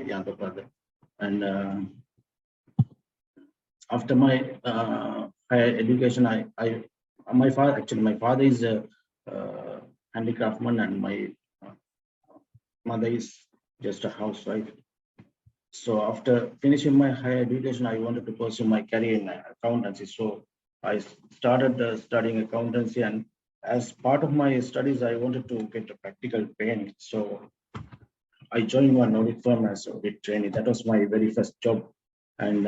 younger brother. And after my higher education, my father is a handicraftman, and my mother is just a housewife. So after finishing my higher education, I wanted to pursue my career in accountancy. So I started studying accountancy, and as part of my studies, I wanted to get a practical training. So I joined one audit firm as audit trainee. That was my very first job. And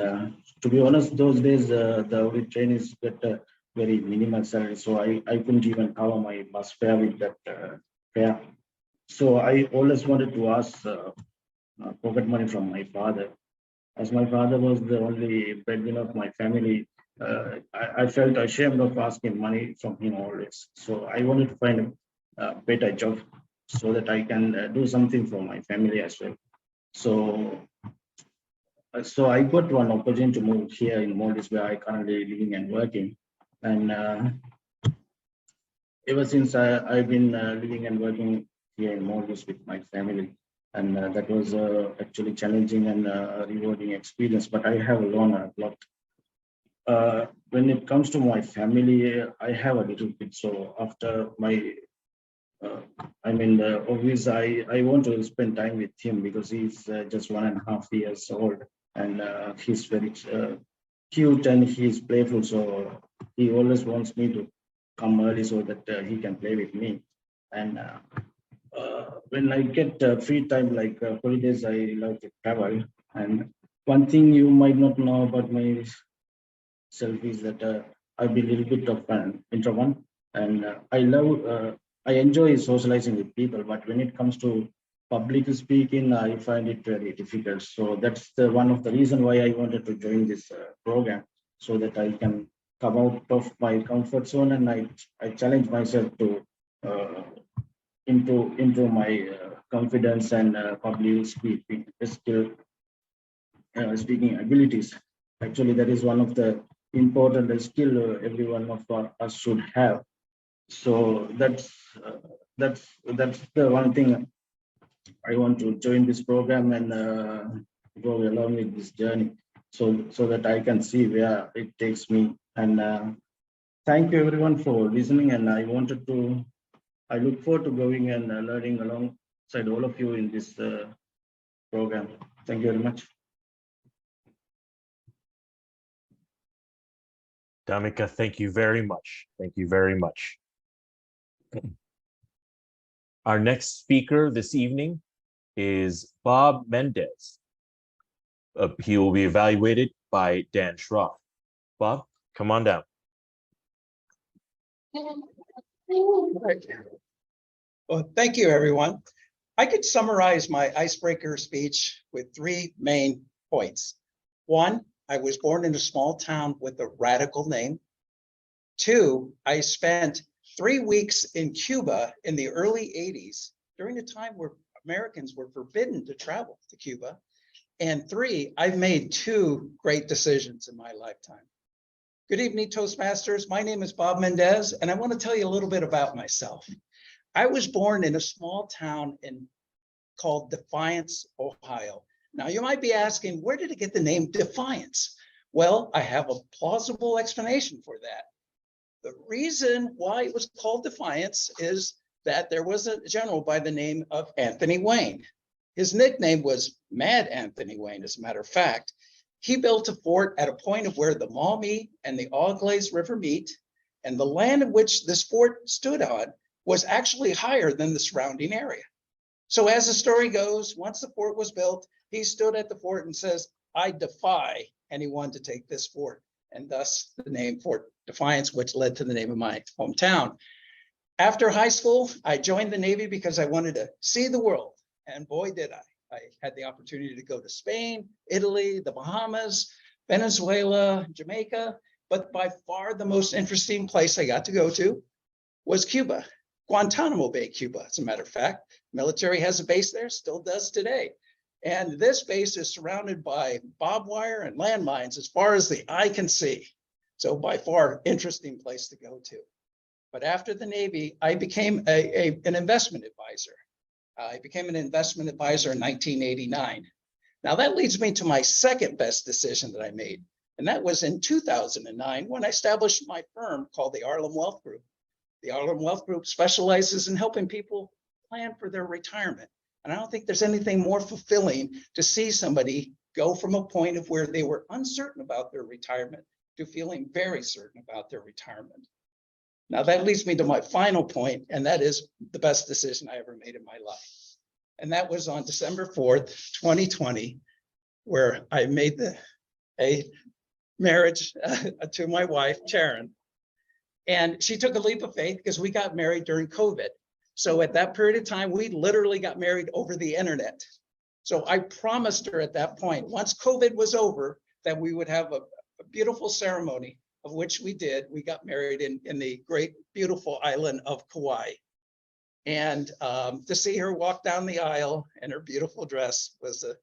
to be honest, those days the audit trainees get a very minimal salary. So I couldn't even cover my bus fare with that fare. So I always wanted to ask pocket money from my father. As my father was the only breadwinner of my family, I felt ashamed of asking money from him always. So I wanted to find a better job so that I can do something for my family as well. So I got one opportunity to move here in Maldives, where I currently living and working. And ever since I've been living and working here in Maldives with my family, and that was actually challenging and rewarding experience. But I have learned a lot. When it comes to my family, I have a little bit. So after my obviously, I want to spend time with him because he's just 1.5 years old, and he's very cute and he's playful. So he always wants me to come early so that he can play with me. And when I get free time, like holidays, I love to travel. And one thing you might not know about myself is that I've been a little bit of an introvert, and I enjoy socializing with people, but when it comes to public speaking, I find it very difficult. So that's one of the reasons why I wanted to join this program, so that I can come out of my comfort zone, and I challenge myself to improve my confidence and public speaking speaking abilities. Actually, that is one of the important skill every one of us should have. So that's the one thing I want to join this program and go along with this journey, so that I can see where it takes me. And thank you everyone for listening. And I look forward to going and learning alongside all of you in this program. Thank you very much. Damika, thank you very much. Thank you very much. Our next speaker this evening is Bob Mendez. He will be evaluated by Dan Schroff. Bob, come on down. Well, thank you, everyone. I could summarize my icebreaker speech with 3 main points. 1, I was born in a small town with a radical name. 2, I spent 3 weeks in Cuba in the early 80s, during a time where Americans were forbidden to travel to Cuba. And 3, I've made 2 great decisions in my lifetime. Good evening, Toastmasters. My name is Bob Mendez, and I want to tell you a little bit about myself. I was born in a small town called Defiance, Ohio. Now, you might be asking, where did it get the name Defiance? Well, I have a plausible explanation for that. The reason why it was called Defiance is that there was a general by the name of Anthony Wayne. His nickname was Mad Anthony Wayne, as a matter of fact. He built a fort at a point of where the Maumee and the Auglaize River meet, and the land in which this fort stood on was actually higher than the surrounding area. So as the story goes, once the fort was built, he stood at the fort and says, "I defy anyone to take this fort," and thus the name Fort Defiance, which led to the name of my hometown. After high school, I joined the Navy because I wanted to see the world, and boy, did I. I had the opportunity to go to Spain, Italy, the Bahamas, Venezuela, Jamaica, but by far the most interesting place I got to go to was Cuba, Guantanamo Bay, Cuba. As a matter of fact, military has a base there, still does today. And this base is surrounded by barbed wire and landmines as far as the eye can see. So by far, interesting place to go to. But after the Navy, I became an investment advisor. I became an investment advisor in 1989. Now that leads me to my second best decision that I made. And that was in 2009 when I established my firm called the Arlem Wealth Group. The Arlem Wealth Group specializes in helping people plan for their retirement. And I don't think there's anything more fulfilling to see somebody go from a point of where they were uncertain about their retirement to feeling very certain about their retirement. Now that leads me to my final point, and that is the best decision I ever made in my life. And that was on December 4th, 2020, where I made a marriage to my wife, Sharon. And she took a leap of faith because we got married during COVID. So at that period of time, we literally got married over the internet. So I promised her at that point, once COVID was over, that we would have a beautiful ceremony, of which we did. We got married in the great, beautiful island of Kauai. And to see her walk down the aisle in her beautiful dress was a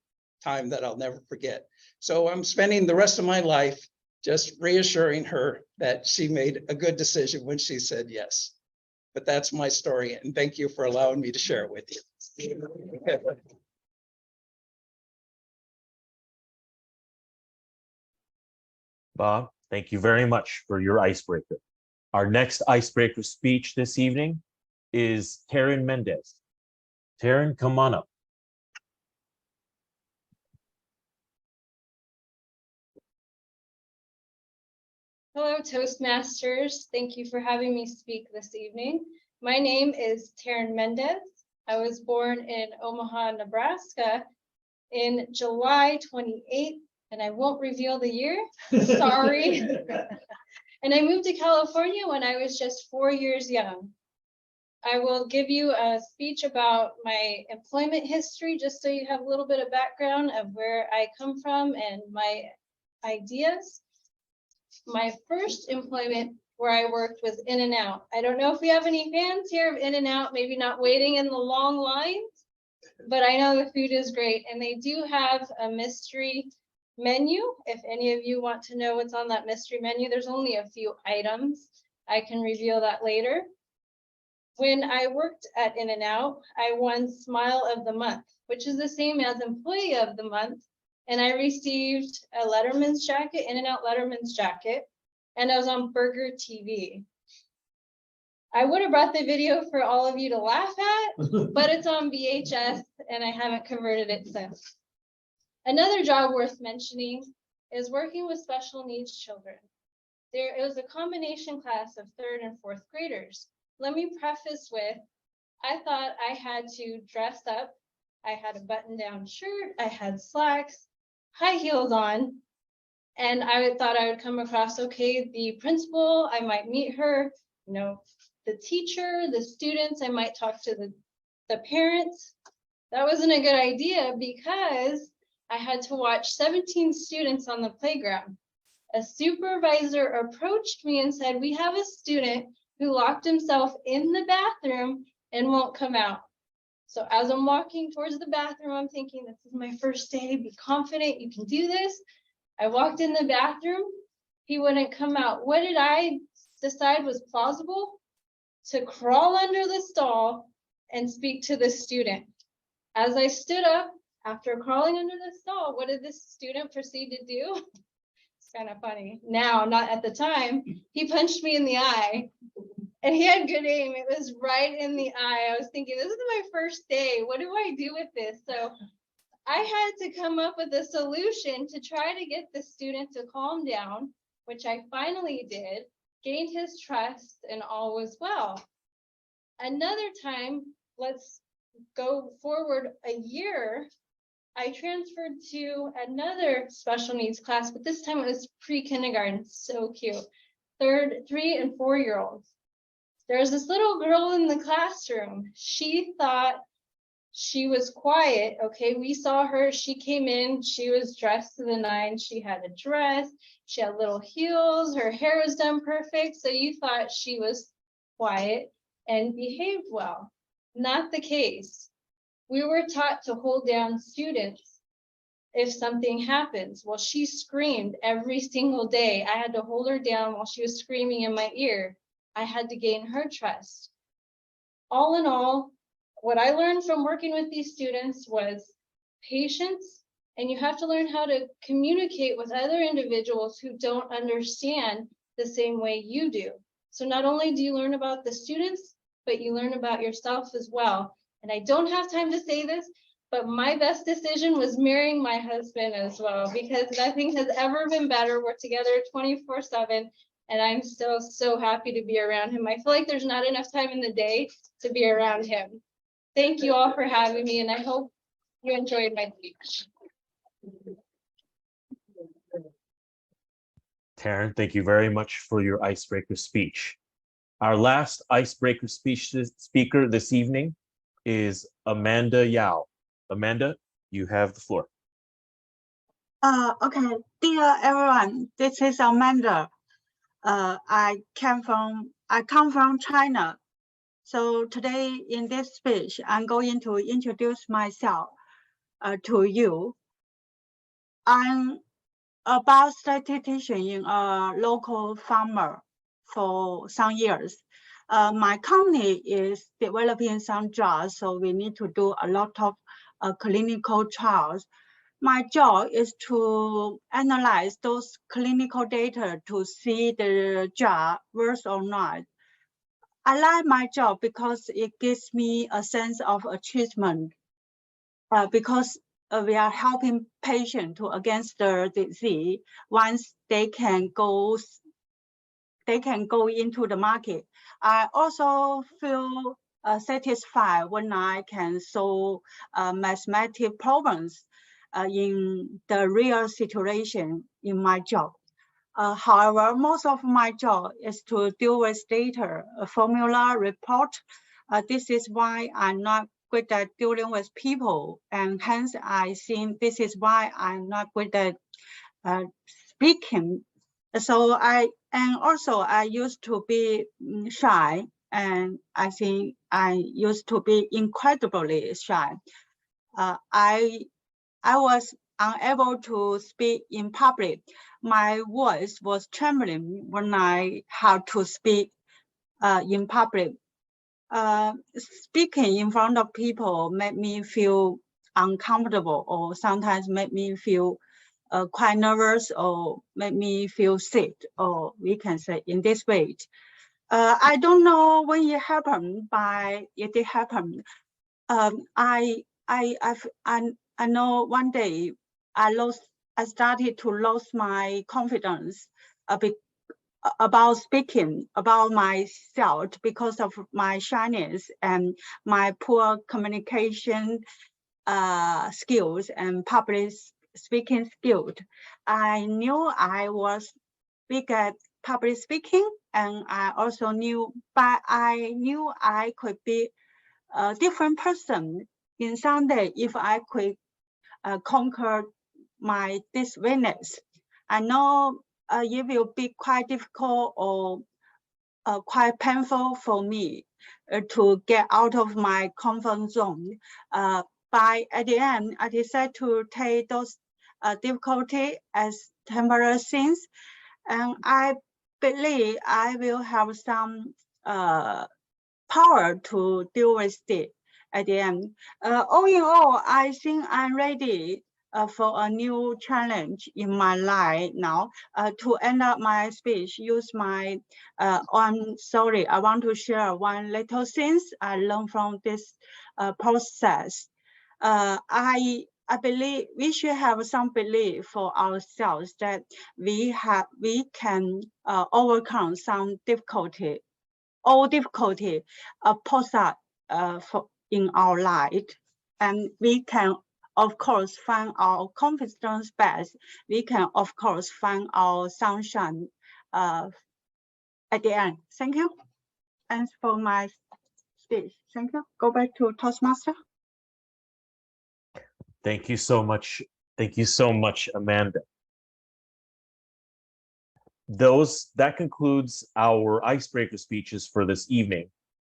time that I'll never forget. So I'm spending the rest of my life just reassuring her that she made a good decision when she said yes. But that's my story, and thank you for allowing me to share it with you. Bob, thank you very much for your icebreaker. Our next icebreaker speech this evening is Taryn Mendez. Taryn, come on up. Hello, Toastmasters. Thank you for having me speak this evening. My name is Taryn Mendez. I was born in Omaha, Nebraska in July 28th, and I won't reveal the year, sorry. And I moved to California when I was just 4 years young. I will give you a speech about my employment history, just so you have a little bit of background of where I come from and my ideas. My first employment where I worked was In-N-Out. I don't know if we have any fans here of In-N-Out, maybe not waiting in the long lines, but I know the food is great. And they do have a mystery menu. If any of you want to know what's on that mystery menu, there's only a few items. I can reveal that later. When I worked at In-N-Out, I won Smile of the Month, which is the same as Employee of the Month. And I received a Letterman's jacket, In-N-Out Letterman's jacket, and I was on Burger TV. I would have brought the video for all of you to laugh at, but it's on VHS and I haven't converted it since. Another job worth mentioning is working with special needs children. It was a combination class of 3rd and 4th graders. Let me preface with, I thought I had to dress up. I had a button-down shirt, I had slacks, high heels on, and I thought I would come across okay. The principal, I might meet her, you know, the teacher, the students, I might talk to the parents. That wasn't a good idea because I had to watch 17 students on the playground. A supervisor approached me and said, we have a student who locked himself in the bathroom and won't come out. So as I'm walking towards the bathroom, I'm thinking, this is my first day, be confident, you can do this. I walked in the bathroom, he wouldn't come out. What did I decide was plausible? To crawl under the stall and speak to the student. As I stood up, after crawling under the stall, what did this student proceed to do? It's kind of funny now, not at the time. He punched me in the eye. And he had good aim. It was right in the eye. I was thinking, this is my first day. What do I do with this? So I had to come up with a solution to try to get the student to calm down, which I finally did, gained his trust, and all was well. Another time, let's go forward a year, I transferred to another special needs class, but this time it was pre-kindergarten. So cute. 3 and 4 year olds. There's this little girl in the classroom. She thought she was quiet. Okay, we saw her. She came in. She was dressed to the nines. She had a dress. She had little heels. Her hair was done perfect. So you thought she was quiet and behaved well. Not the case. We were taught to hold down students if something happens. Well, she screamed every single day. I had to hold her down while she was screaming in my ear. I had to gain her trust. All in all, what I learned from working with these students was patience And you have to learn how to communicate with other individuals who don't understand the same way you do. So not only do you learn about the students, but you learn about yourself as well. And I don't have time to say this, but my best decision was marrying my husband as well, because nothing has ever been better. We're together 24/7, and I'm still so happy to be around him. I feel like there's not enough time in the day to be around him. Thank you all for having me, and I hope you enjoyed my speech. Taryn, thank you very much for your icebreaker speech. Our last icebreaker speaker this evening is Amanda Yao. Amanda, you have the floor. Okay, dear everyone, this is Amanda. I come from China. So today in this speech, I'm going to introduce myself to you. I'm a biostatistician in a local farmer for some years. My company is developing some drugs, so we need to do a lot of clinical trials. My job is to analyze those clinical data to see the drug works or not. I like my job because it gives me a sense of achievement because we are helping patients to against the disease. Once they can go into the market. I also feel satisfied when I can solve mathematical problems in the real situation in my job. However, most of my job is to deal with data, formula, report. This is why I'm not good at dealing with people, and hence I think this is why I'm not good at speaking. So I used to be shy, and I think I used to be incredibly shy. I was unable to speak in public. My voice was trembling when I had to speak in public. Speaking in front of people made me feel uncomfortable, or sometimes made me feel quite nervous, or made me feel sick, or we can say in this way. I don't know when it happened, but it did happen. I know one day I started to lose my confidence about speaking about myself because of my shyness and my poor communication skills and public speaking skills. I knew I was weak at public speaking, and I also knew, but I knew I could be a different person in some day if I could conquer this weakness. I know it will be quite difficult or quite painful for me to get out of my comfort zone. But at the end, I decided to take those difficulty as temporary things, and I believe I will have some power to deal with it at the end. All in all, I think I'm ready for a new challenge in my life now. To end up my speech, use my I want to share one little things I learned from this process. I believe we should have some belief for ourselves that we can overcome some difficulty. All difficulty pose up in our life, and we can of course find our confidence back. We can of course find our sunshine at the end. Thank you. And for my speech, thank you. Go back to Toastmaster. Thank you so much. Thank you so much, Amanda. That concludes our icebreaker speeches for this evening.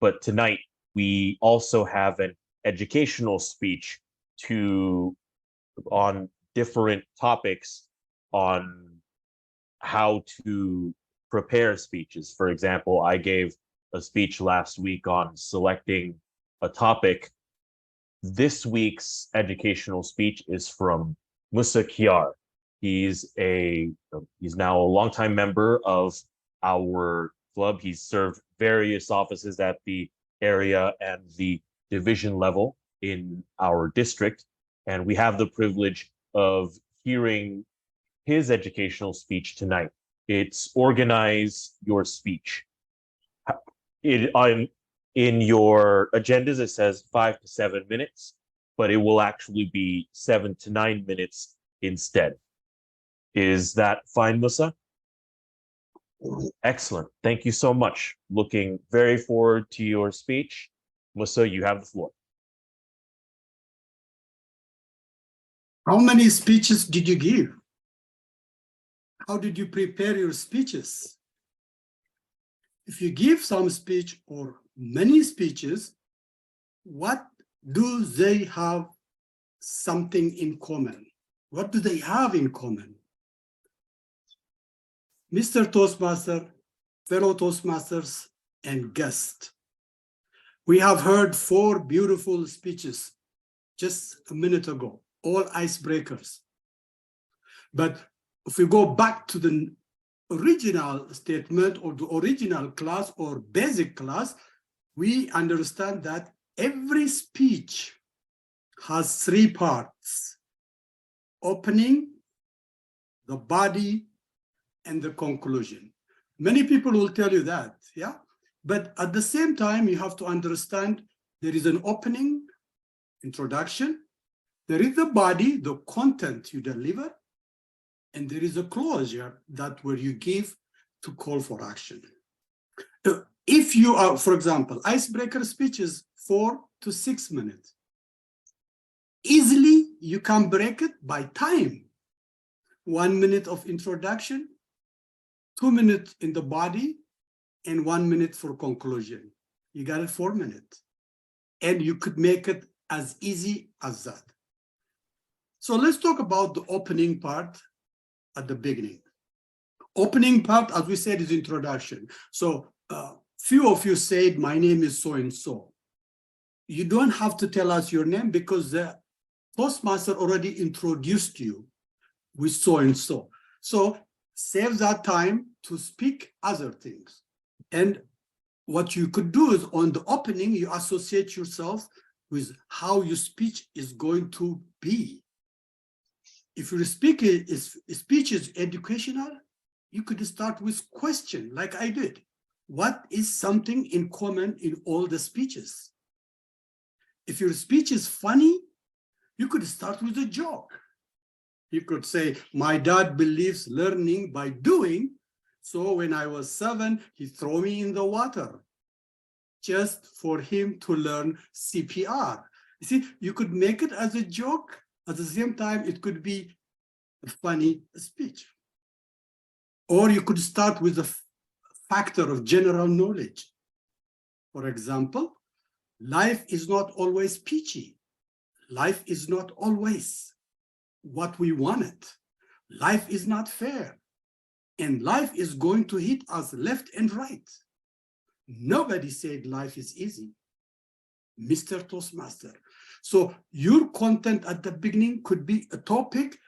But tonight, we also have an educational speech on different topics on how to prepare speeches. For example, I gave a speech last week on selecting a topic. This week's educational speech is from Musa Kiar. He's now a longtime member of our club. He's served various offices at the area and the division level in our district. And we have the privilege of hearing his educational speech tonight. It's Organize Your Speech. In your agendas, it says 5 to 7 minutes, but it will actually be 7 to 9 minutes instead. Is that fine, Musa? Excellent. Thank you so much. Looking very forward to your speech. Musa, you have the floor. How many speeches did you give? How did you prepare your speeches? If you give some speech or many speeches, what do they have something in common? What do they have in common? Mr. Toastmaster, fellow Toastmasters, and guests, we have heard 4 beautiful speeches just a minute ago, all icebreakers. But if we go back to the original statement or the original class or basic class, we understand that every speech has 3 parts: opening, the body, and the conclusion. Many people will tell you that, yeah? But at the same time, you have to understand there is an opening, introduction, there is the body, the content you deliver, and there is a closure, that where you give to call for action. If you are, for example, icebreaker speeches 4 to 6 minutes, easily you can break it by time. 1 minute of introduction, 2 minutes in the body, and 1 minute for conclusion. You got it 4 minutes. And you could make it as easy as that. So let's talk about the opening part at the beginning. Opening part, as we said, is introduction. So few of you said, my name is so-and-so. You don't have to tell us your name because the Toastmaster already introduced you with so-and-so. So save that time to speak other things. And what you could do is on the opening, you associate yourself with how your speech is going to be. If your speech is educational, you could start with question like I did. What is something in common in all the speeches? If your speech is funny, you could start with a joke. You could say, my dad believes learning by doing. So when I was 7, he threw me in the water just for him to learn CPR. You see, you could make it as a joke. At the same time, it could be a funny speech. Or you could start with a factor of general knowledge. For example, life is not always peachy. Life is not always what we wanted. Life is not fair. And life is going to hit us left and right. Nobody said life is easy. Mr. Toastmaster. So your content at the beginning could be a topic,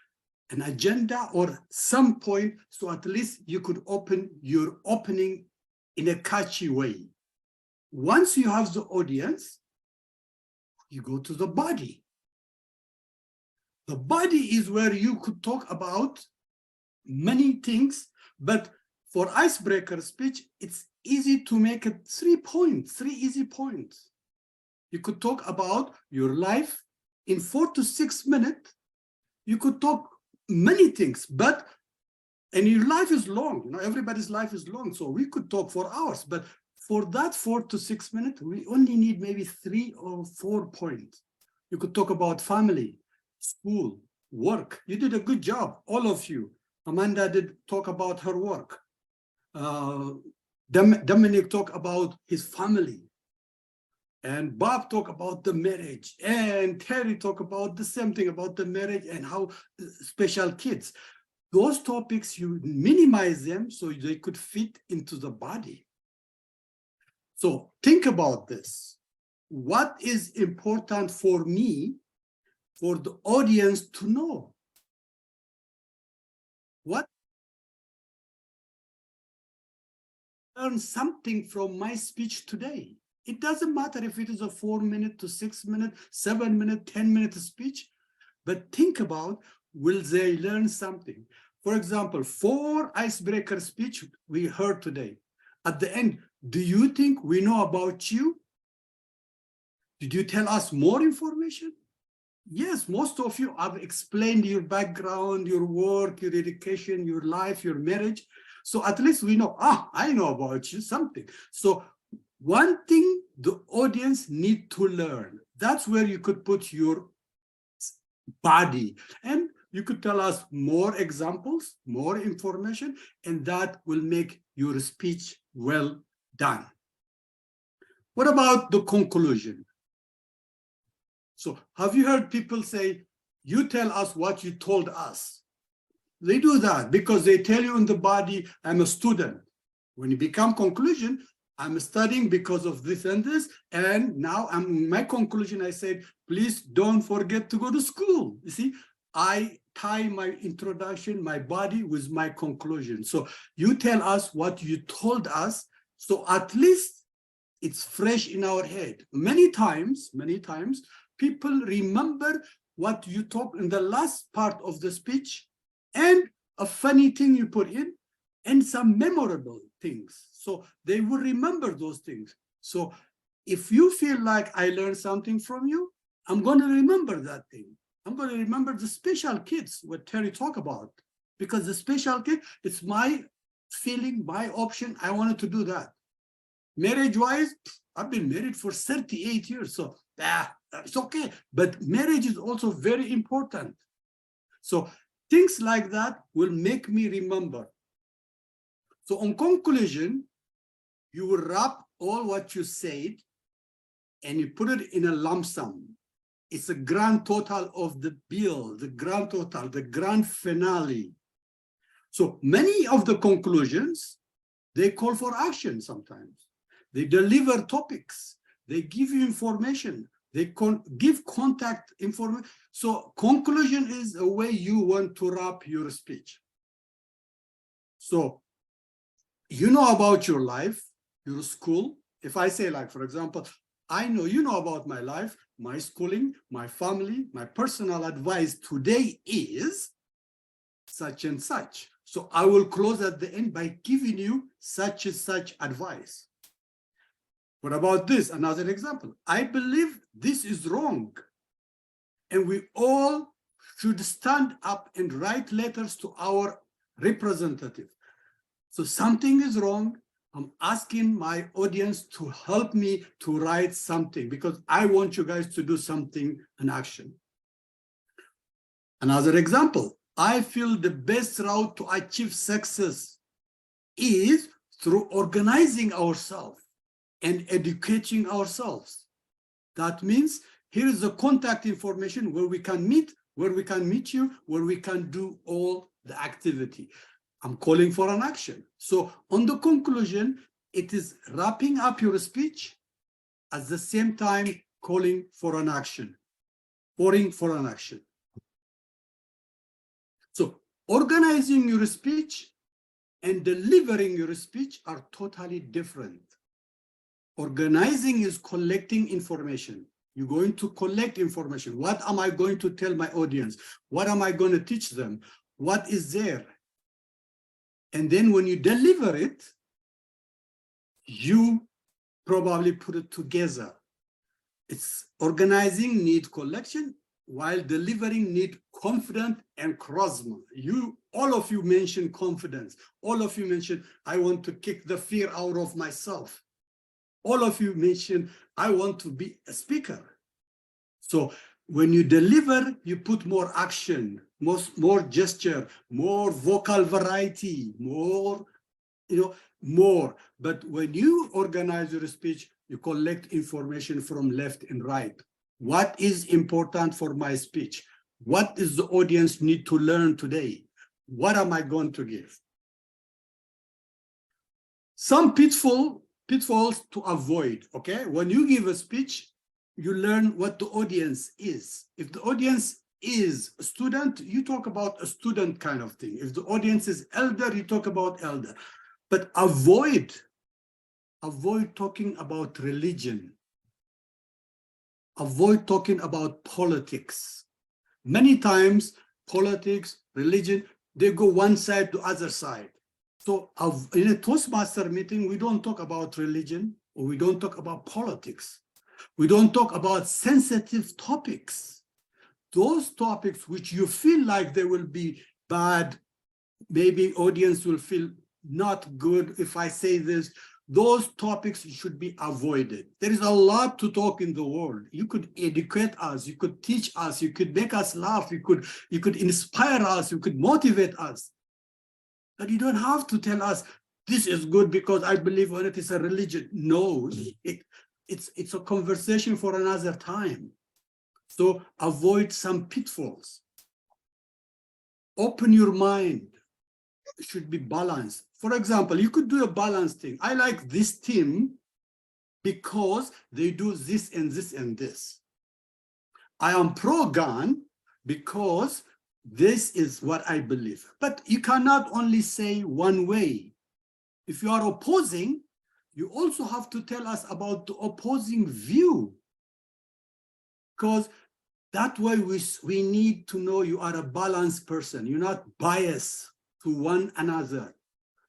an agenda, or some point, so at least you could open your opening in a catchy way. Once you have the audience, you go to the body. The body is where you could talk about many things, but for icebreaker speech, it's easy to make it 3 points, 3 easy points. You could talk about your life in 4 to 6 minutes. You could talk many things, and your life is long. You know, everybody's life is long, so we could talk for hours. But for that 4 to 6 minutes, we only need maybe 3 or 4 points. You could talk about family, school, work. You did a good job, all of you. Amanda did talk about her work. Dominic talked about his family. And Bob talked about the marriage. And Terry talked about the same thing about the marriage and how special kids. Those topics, you minimize them so they could fit into the body. So think about this. What is important for me, for the audience to know? learn something from my speech today? It doesn't matter if it is a 4 minute to 6 minute, 7 minute, 10-minute speech, but think about, will they learn something? For example, 4 icebreaker speech we heard today. At the end, do you think we know about you? Did you tell us more information? Yes, most of you have explained your background, your work, your education, your life, your marriage. So at least we know, I know about you something. So one thing the audience need to learn, that's where you could put your body, and you could tell us more examples, more information, and that will make your speech well done. What about the conclusion? So have you heard people say, you tell us what you told us? They do that because they tell you in the body, I'm a student. When you become conclusion, I'm studying because of this and this, and now my conclusion, I said, please don't forget to go to school. You see, I tie my introduction, my body with my conclusion. So you tell us what you told us, so at least it's fresh in our head. Many times, people remember what you talked in the last part of the speech and a funny thing you put in and some memorable things. So they will remember those things. So if you feel like I learned something from you, I'm going to remember that thing. I'm going to remember the special kids, what Terry talked about, because the special kid, it's my feeling, my option. I wanted to do that. Marriage-wise, I've been married for 38 years, so it's okay. But marriage is also very important. So things like that will make me remember. So on conclusion, you will wrap all what you said and you put it in a lump sum. It's a grand total of the bill, the grand total, the grand finale. So many of the conclusions, they call for action sometimes. They deliver topics. They give you information. They give contact information. So conclusion is a way you want to wrap your speech. So you know about your life, your school. If I say, like, for example, I know you know about my life, my schooling, my family, my personal advice today is such and such. So I will close at the end by giving you such and such advice. What about this? Another example. I believe this is wrong. And we all should stand up and write letters to our representative. So something is wrong. I'm asking my audience to help me to write something because I want you guys to do something in action. Another example, I feel the best route to achieve success is through organizing ourselves and educating ourselves. That means here is the contact information where we can meet, where we can meet you, where we can do all the activity. I'm calling for an action. So on the conclusion, it is wrapping up your speech at the same time calling for an action, pouring for an action. So organizing your speech and delivering your speech are totally different. Organizing is collecting information. You're going to collect information. What am I going to tell my audience? What am I going to teach them? What is there? And then when you deliver it, you probably put it together. It's organizing need collection, while delivering need confidence and charisma. All of you mentioned confidence. All of you mentioned, I want to kick the fear out of myself. All of you mentioned, I want to be a speaker. So when you deliver, you put more action, more gesture, more vocal variety, more. But when you organize your speech, you collect information from left and right. What is important for my speech? What does the audience need to learn today? What am I going to give? Some pitfalls to avoid, okay? When you give a speech, you learn what the audience is. If the audience is a student, you talk about a student kind of thing. If the audience is elder, you talk about elder. But avoid avoid talking about religion. Avoid talking about politics. Many times, politics, religion, they go one side to other side. So in a Toastmaster meeting, we don't talk about religion, or we don't talk about politics. We don't talk about sensitive topics. Those topics which you feel like they will be bad, maybe audience will feel not good if I say this, those topics should be avoided. There is a lot to talk in the world. You could educate us, you could teach us, you could make us laugh, you could inspire us, you could motivate us. But you don't have to tell us, this is good because I believe in it, it's a religion. No, it's a conversation for another time. So avoid some pitfalls. Open your mind. It should be balanced. For example, you could do a balanced thing. I like this team because they do this and this and this. I am pro-gun because this is what I believe. But you cannot only say one way. If you are opposing, you also have to tell us about the opposing view. Because that way we need to know you are a balanced person. You're not biased to one another.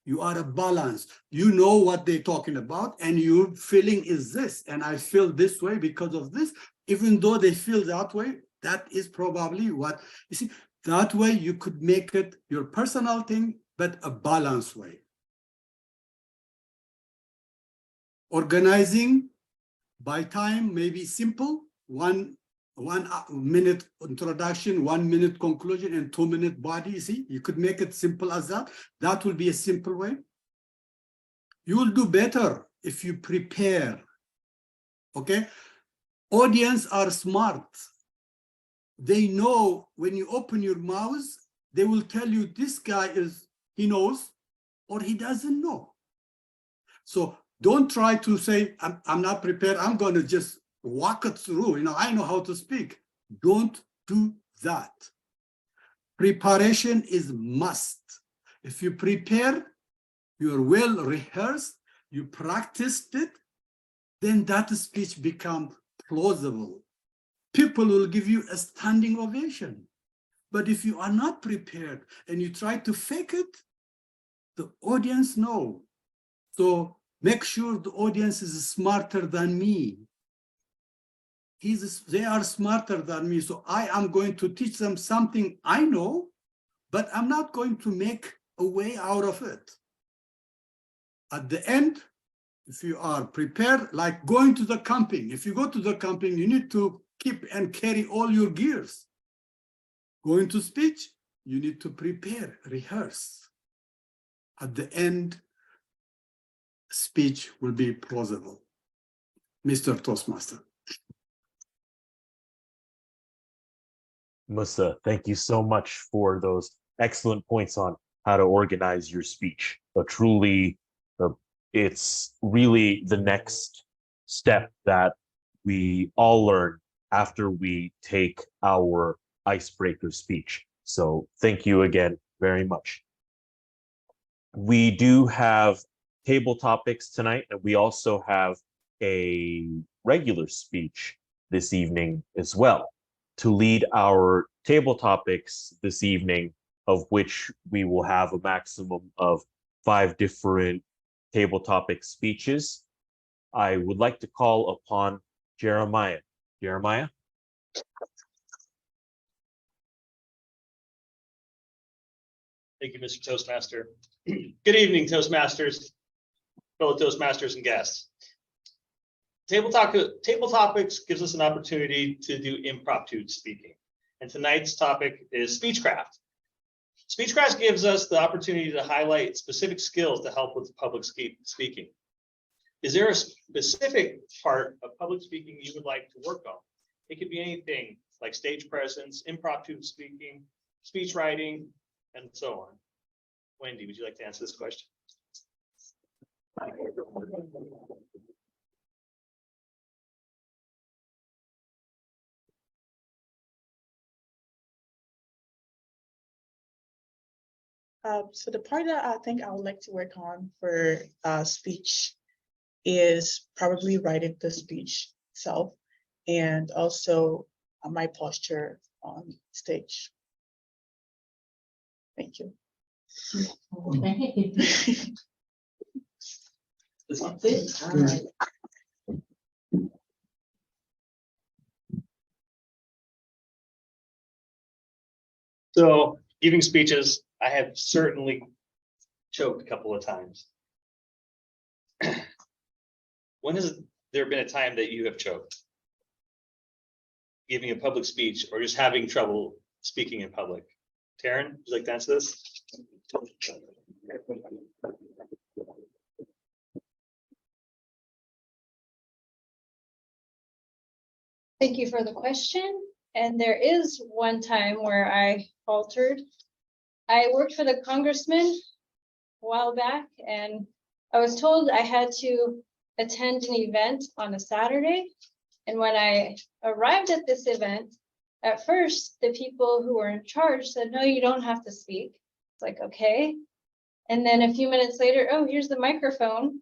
You are a balance. You know what they're talking about, and your feeling is this, and I feel this way because of this. Even though they feel that way, that is probably what, you see, that way you could make it your personal thing, but a balanced way. Organizing by time may be simple, one minute introduction, 1 minute conclusion, and 2 minute body. You see, you could make it simple as that. That will be a simple way. You will do better if you prepare. Okay, audience are smart. They know when you open your mouth, they will tell you this guy he knows or he doesn't know. So don't try to say, I'm not prepared, I'm going to just walk it through, I know how to speak. Don't do that. Preparation is must. If you prepare, you're well rehearsed, you practiced it, then that speech becomes plausible. People will give you a standing ovation. But if you are not prepared and you try to fake it, the audience knows. So make sure the audience is smarter than me. They are smarter than me, so I am going to teach them something I know, but I'm not going to make a way out of it. At the end, if you are prepared, like going to the camping, if you go to the camping, you need to keep and carry all your gears. Going to speech, you need to prepare, rehearse. At the end, speech will be plausible. Mr. Toastmaster. Musa, thank you so much for those excellent points on how to organize your speech. It's really the next step that we all learn after we take our icebreaker speech. So thank you again very much. We do have table topics tonight, and we also have a regular speech this evening as well. To lead our table topics this evening, of which we will have a maximum of 5 different table topic speeches, I would like to call upon Jeremiah. Jeremiah? Thank you, Mr. Toastmaster. Good evening, Toastmasters, fellow Toastmasters and guests. Table Topics gives us an opportunity to do impromptu speaking. And tonight's topic is Speechcraft. Speechcraft gives us the opportunity to highlight specific skills to help with public speaking. Is there a specific part of public speaking you would like to work on? It could be anything like stage presence, impromptu speaking, speech writing, and so on. Wendy, would you like to answer this question? So the part that I think I would like to work on for speech is probably writing the speech itself and also my posture on stage. Thank you. So giving speeches, I have certainly choked a couple of times. When has there been a time that you have choked? Giving a public speech or just having trouble speaking in public? Taryn, would you like to answer this? Thank you for the question. And there is one time where I faltered. I worked for the congressman a while back, and I was told I had to attend an event on a Saturday. And when I arrived at this event, at first, the people who were in charge said, no, you don't have to speak. It's like, okay. And then a few minutes later, oh, here's the microphone.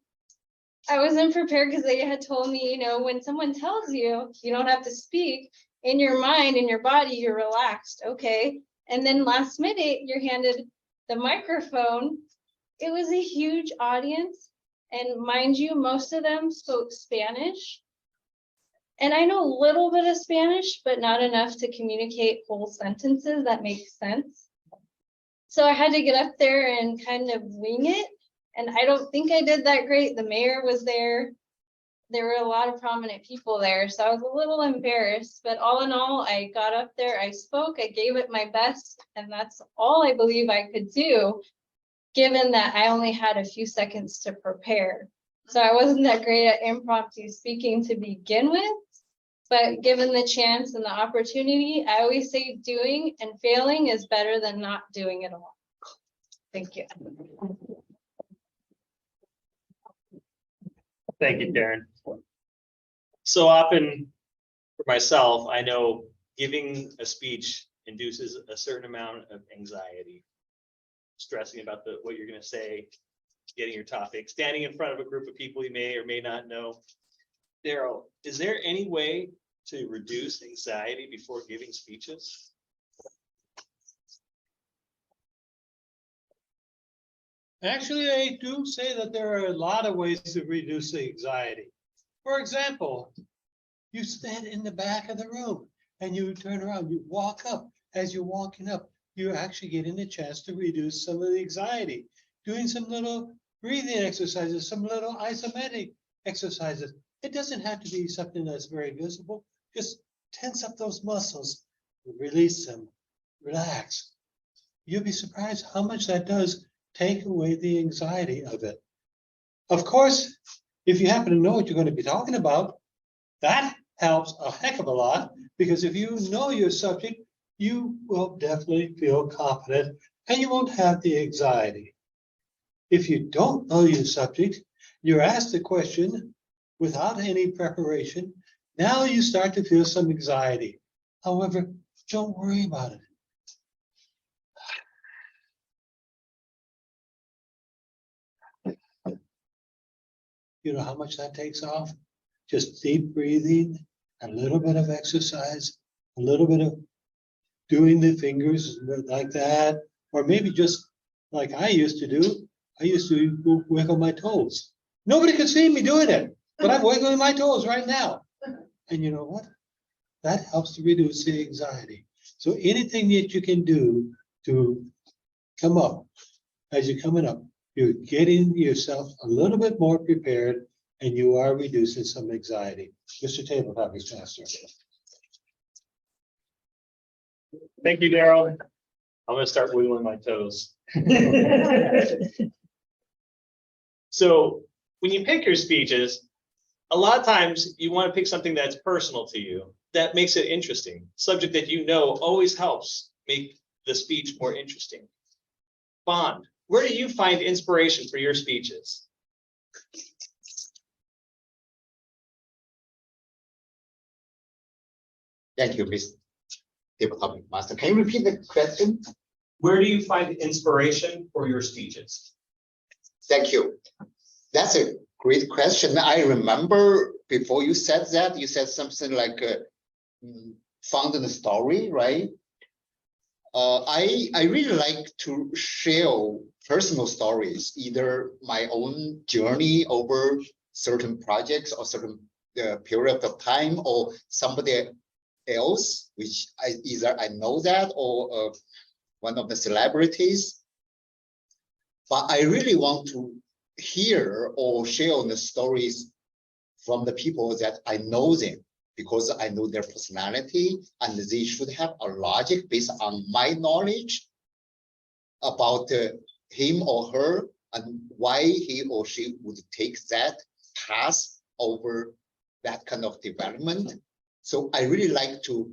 I wasn't prepared because they had told me, when someone tells you you don't have to speak, in your mind, in your body, you're relaxed, okay. And then last minute, you're handed the microphone. It was a huge audience. And mind you, most of them spoke Spanish. And I know a little bit of Spanish, but not enough to communicate whole sentences that make sense. So I had to get up there and kind of wing it. And I don't think I did that great. The mayor was there. There were a lot of prominent people there. So I was a little embarrassed, but all in all, I got up there, I spoke, I gave it my best. And that's all I believe I could do, given that I only had a few seconds to prepare. So I wasn't that great at impromptu speaking to begin with. But given the chance and the opportunity, I always say doing and failing is better than not doing it all. Thank you. Thank you, Karen. So often for myself, I know giving a speech induces a certain amount of anxiety, stressing about what you're going to say, getting your topic, standing in front of a group of people you may or may not know. Daryl, is there any way to reduce anxiety before giving speeches? Actually, I do say that there are a lot of ways to reduce the anxiety. For example, you stand in the back of the room and you turn around, you walk up. As you're walking up, you're actually getting a chance to reduce some of the anxiety, doing some little breathing exercises, some little isometric exercises. It doesn't have to be something that's very visible. Just tense up those muscles, release them, relax. You'll be surprised how much that does take away the anxiety of it. Of course, if you happen to know what you're going to be talking about, that helps a heck of a lot, because if you know your subject, you will definitely feel confident and you won't have the anxiety. If you don't know your subject, you're asked a question without any preparation, now you start to feel some anxiety. However, don't worry about it. You know how much that takes off? Just deep breathing, a little bit of exercise, a little bit of doing the fingers like that, or maybe just like I used to do. I used to wiggle my toes. Nobody could see me doing it, but I'm wiggling my toes right now. And you know what? That helps to reduce the anxiety. So anything that you can do to come up as you're coming up, you're getting yourself a little bit more prepared and you are reducing some anxiety. Mr. Table Topics Master. Thank you, Daryl. I'm going to start wiggling my toes. So when you pick your speeches, a lot of times you want to pick something that's personal to you, that makes it interesting. Subject that you know always helps make the speech more interesting. Bond, where do you find inspiration for your speeches? Thank you, Mr. Table Topic Master. Can you repeat the question? Where do you find inspiration for your speeches? Thank you. That's a Great question. I remember before you said that, you said something like found in the story, right? I really like to share personal stories, either my own journey over certain projects or certain period of time, or somebody else, which either I know that or one of the celebrities. But I really want to hear or share the stories from the people that I know them, because I know their personality, and they should have a logic based on my knowledge about him or her and why he or she would take that path over that kind of development. So I really like to,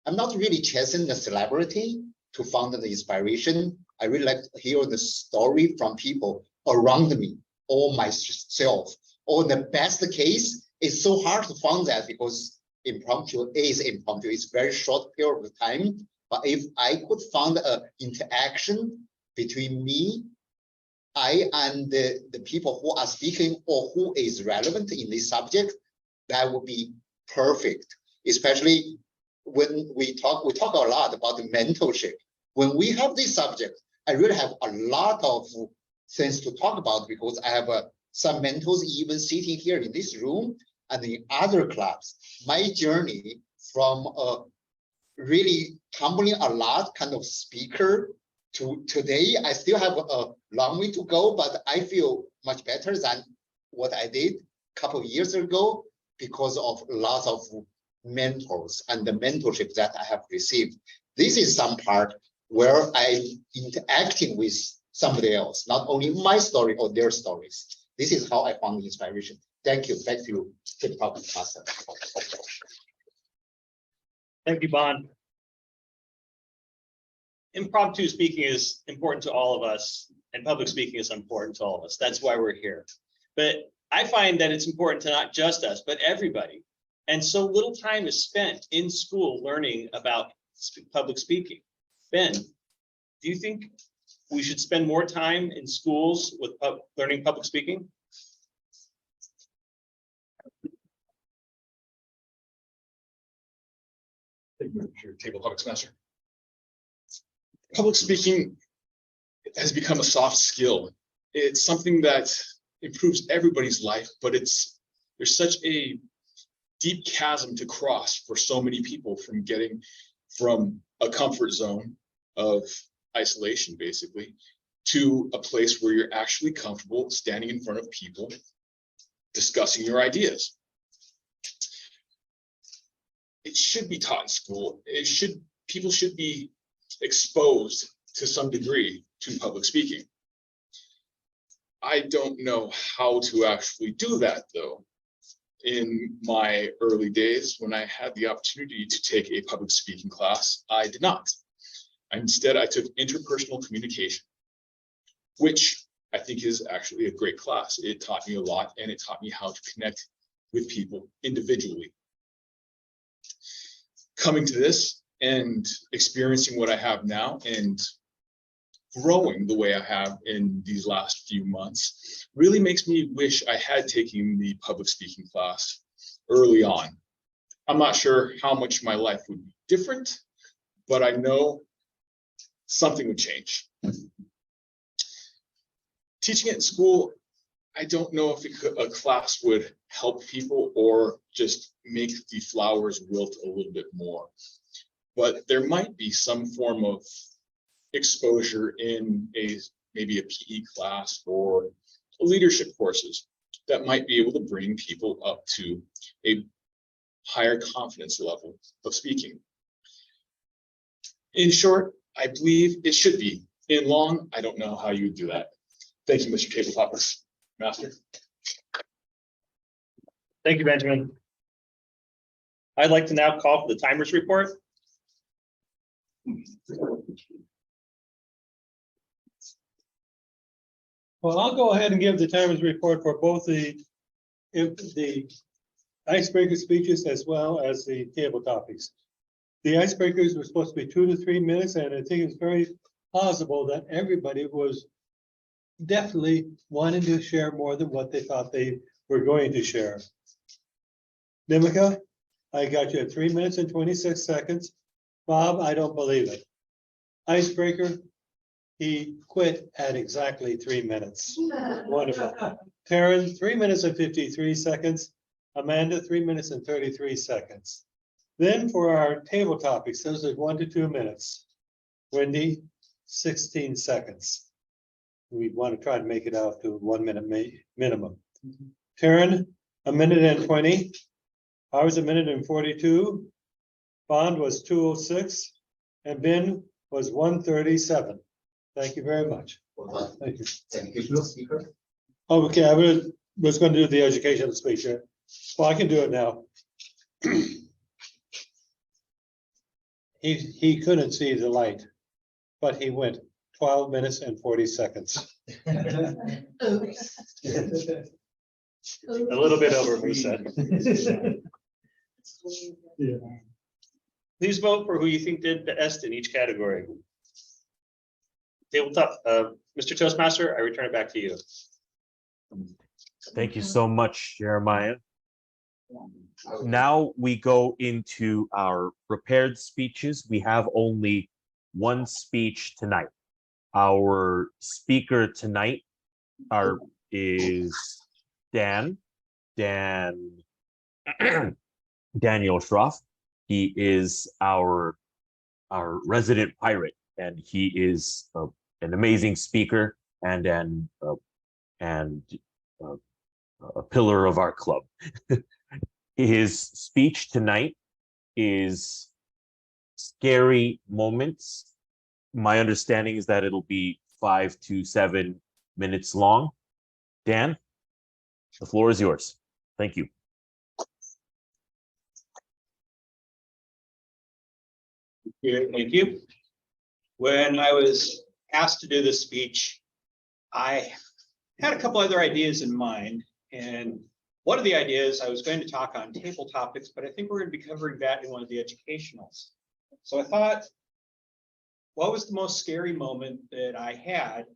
I'm not really chasing the celebrity to find the inspiration. I really like to hear the story from people around me or myself. Or the best case, it's so hard to find that because impromptu is impromptu. It's very short period of time. But if I could find an interaction between me, I and the people who are speaking or who is relevant in this subject, that would be perfect. Especially when we talk a lot about the mentorship. When we have this subject, I really have a lot of things to talk about, because I have some mentors even sitting here in this room and in other clubs. My journey from really tumbling a lot kind of speaker to today, I still have a long way to go, but I feel much better than what I did a couple of years ago because of lots of mentors and the mentorship that I have received. This is some part where I'm interacting with somebody else, not only my story or their stories. This is how I found the inspiration. Thank you. Back to you, Master. Thank you, Bon. Impromptu speaking is important to all of us, and public speaking is important to all of us. That's why we're here. But I find that it's important to not just us, but everybody. And so little time is spent in school learning about public speaking. Ben, do you think we should spend more time in schools with learning public speaking? Your table topics master. Public speaking has become a soft skill. It's something that improves everybody's life, but there's such a deep chasm to cross for so many people from getting from a comfort zone of isolation, basically, to a place where you're actually comfortable standing in front of people, discussing your ideas. It should be taught in school. People should be exposed to some degree to public speaking. I don't know how to actually do that, though. In my early days, when I had the opportunity to take a public speaking class, I did not. Instead, I took interpersonal communication, which I think is actually a great class. It taught me a lot, and it taught me how to connect with people individually. Coming to this and experiencing what I have now and growing the way I have in these last few months really makes me wish I had taken the public speaking class early on. I'm not sure how much my life would be different, but I know something would change. Teaching it in school, I don't know if a class would help people or just make the flowers wilt a little bit more. But there might be some form of exposure in maybe a PE class or leadership courses that might be able to bring people up to a higher confidence level of speaking. In short, I believe it should be. In long, I don't know how you would do that. Thank you, Mr. Tabletop Master. Thank you, Benjamin. I'd like to now call for the timers report. Well, I'll go ahead and give the timers report for both the icebreaker speeches as well as the table topics. The icebreakers were supposed to be 2 to 3 minutes, and I think it's very plausible that everybody was definitely wanting to share more than what they thought they we're going to share. Nimika, I got you at 3 minutes and 26 seconds. Bob, I don't believe it. Icebreaker, he quit at exactly 3 minutes. Wonderful. Karen, 3 minutes and 53 seconds. Amanda, 3 minutes and 33 seconds. Then for our table topics, those are 1 to 2 minutes. Wendy, 16 seconds. We want to try to make it out to 1 minute minimum. Karen, 1 minute and 20. I was 1 minute and 42. Bond was 2:06, and Ben was 1:37. Thank you very much. Thank you. Educational speaker. Oh, okay, I was going to do the educational speech here. Well, I can do it now. He couldn't see the light, but he went 12 minutes and 40 seconds. A little bit over, we said. Please vote for who you think did the best in each category. Tabletop, Mr. Toastmaster, I return it back to you. Thank you so much, Jeremiah. Now we go into our prepared speeches. We have only one speech tonight. Our speaker tonight is Daniel Schroff. He is our resident pirate, and he is an amazing speaker and a pillar of our club. His speech tonight is Scary Moments. My understanding is that it'll be 5 to 7 minutes long. Dan, the floor is yours. Thank you. Thank you. When I was asked to do this speech, I had a couple other ideas in mind. And one of the ideas, I was going to talk on table topics, but I think we're going to be covering that in one of the educationals. So I thought, what was the most scary moment that I had?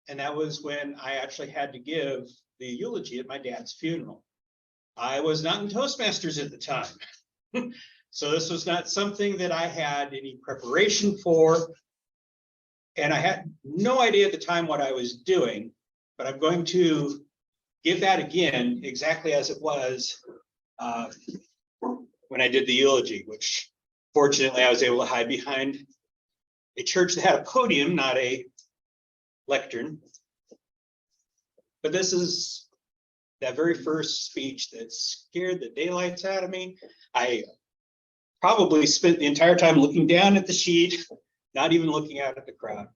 And that was when I actually had to give the eulogy at my dad's funeral. I was not in Toastmasters at the time. So this was not something that I had any preparation for. And I had no idea at the time what I was doing, but I'm going to give that again exactly as it was when I did the eulogy, which fortunately I was able to hide behind a church that had a podium, not a lectern. But this is that very first speech that scared the daylights out of me. I probably spent the entire time looking down at the sheet, not even looking out at the crowd.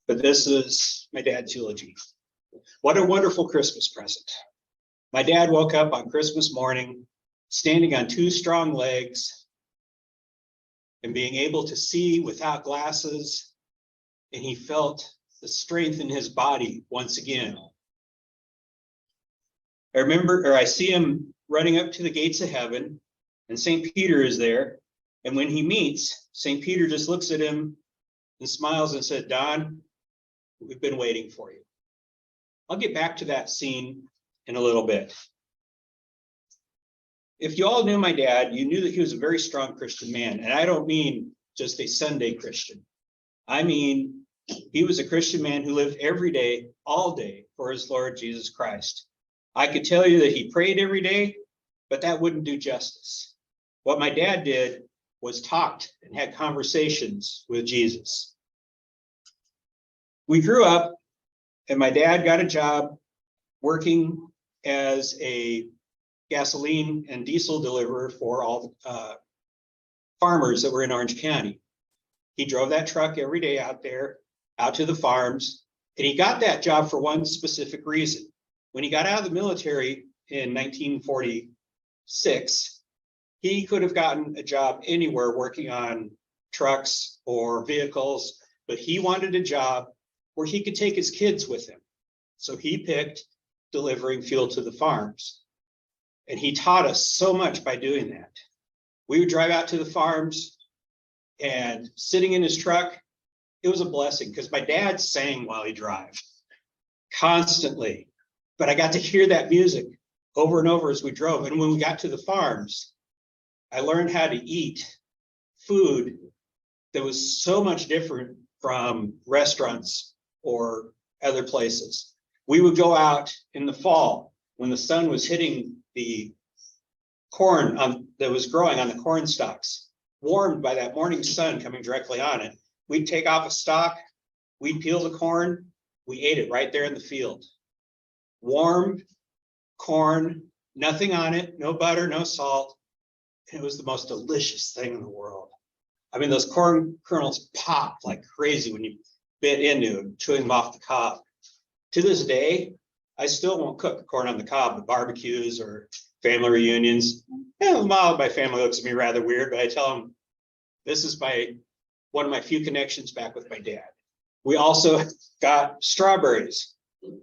But this is my dad's eulogy. What a wonderful Christmas present. My dad woke up on Christmas morning, standing on 2 strong legs and being able to see without glasses, and he felt the strength in his body once again. I see him running up to the gates of heaven, and St. Peter is there. And when he meets, St. Peter just looks at him and smiles and said, "Don, we've been waiting for you." I'll get back to that scene in a little bit. If you all knew my dad, you knew that he was a very strong Christian man. And I don't mean just a Sunday Christian. I mean, he was a Christian man who lived every day, all day, for his Lord Jesus Christ. I could tell you that he prayed every day, but that wouldn't do justice. What my dad did was talked and had conversations with Jesus. We grew up, and my dad got a job working as a gasoline and diesel deliverer for all the farmers that were in Orange County. He drove that truck every day out there, out to the farms, and he got that job for one specific reason. When he got out of the military in 1946, he could have gotten a job anywhere working on trucks or vehicles, but he wanted a job where he could take his kids with him. So he picked delivering fuel to the farms. And he taught us so much by doing that. We would drive out to the farms, and sitting in his truck, it was a blessing because my dad sang while he drove constantly. But I got to hear that music over and over as we drove. And when we got to the farms, I learned how to eat food that was so much different from restaurants or other places. We would go out in the fall when the sun was hitting the corn that was growing on the corn stalks, warmed by that morning sun coming directly on it. We'd take off a stalk, we'd peel the corn, we ate it right there in the field. Warm corn, nothing on it, no butter, no salt. It was the most delicious thing in the world. I mean, those corn kernels popped like crazy when you bit into them, chewing them off the cob. To this day, I still won't cook corn on the cob at barbecues or family reunions. And my family looks at me rather weird, but I tell them this is one of my few connections back with my dad. We also got strawberries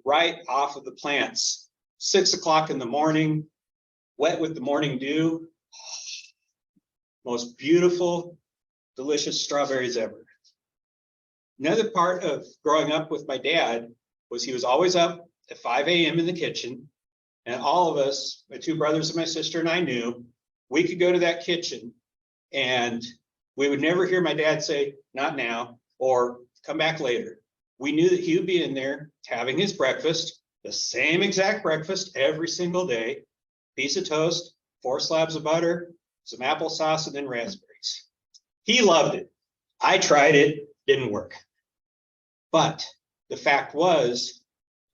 right off of the plants, 6 o'clock in the morning, wet with the morning dew. Most beautiful, delicious strawberries ever. Another part of growing up with my dad was he was always up at 5 a.m. in the kitchen. And all of us, my two brothers and my sister and I knew we could go to that kitchen and we would never hear my dad say, not now, or come back later. We knew that he would be in there having his breakfast, the same exact breakfast every single day, piece of toast, 4 slabs of butter, some applesauce, and then raspberries. He loved it. I tried it, didn't work. But the fact was,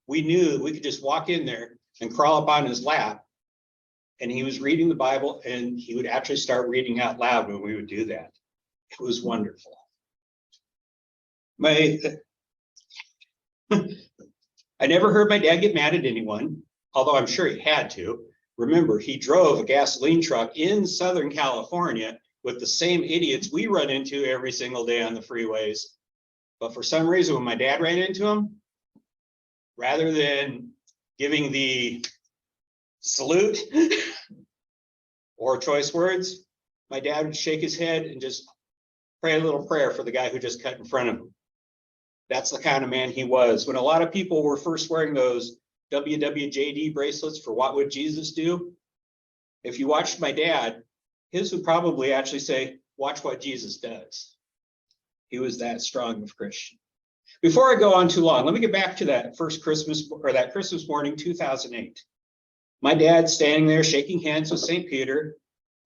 we knew that we could just walk in there and crawl up on his lap, and he was reading the Bible, and he would actually start reading out loud when we would do that. It was wonderful. I never heard my dad get mad at anyone, although I'm sure he had to. Remember, he drove a gasoline truck in Southern California with the same idiots we run into every single day on the freeways. But for some reason, when my dad ran into him, rather than giving the salute or choice words, my dad would shake his head and just pray a little prayer for the guy who just cut in front of him. That's the kind of man he was. When a lot of people were first wearing those WWJD bracelets for what would Jesus do? If you watched my dad, his would probably actually say, watch what Jesus does. He was that strong of a Christian. Before I go on too long, let me get back to that first Christmas, or that Christmas morning, 2008. My dad standing there shaking hands with St. Peter.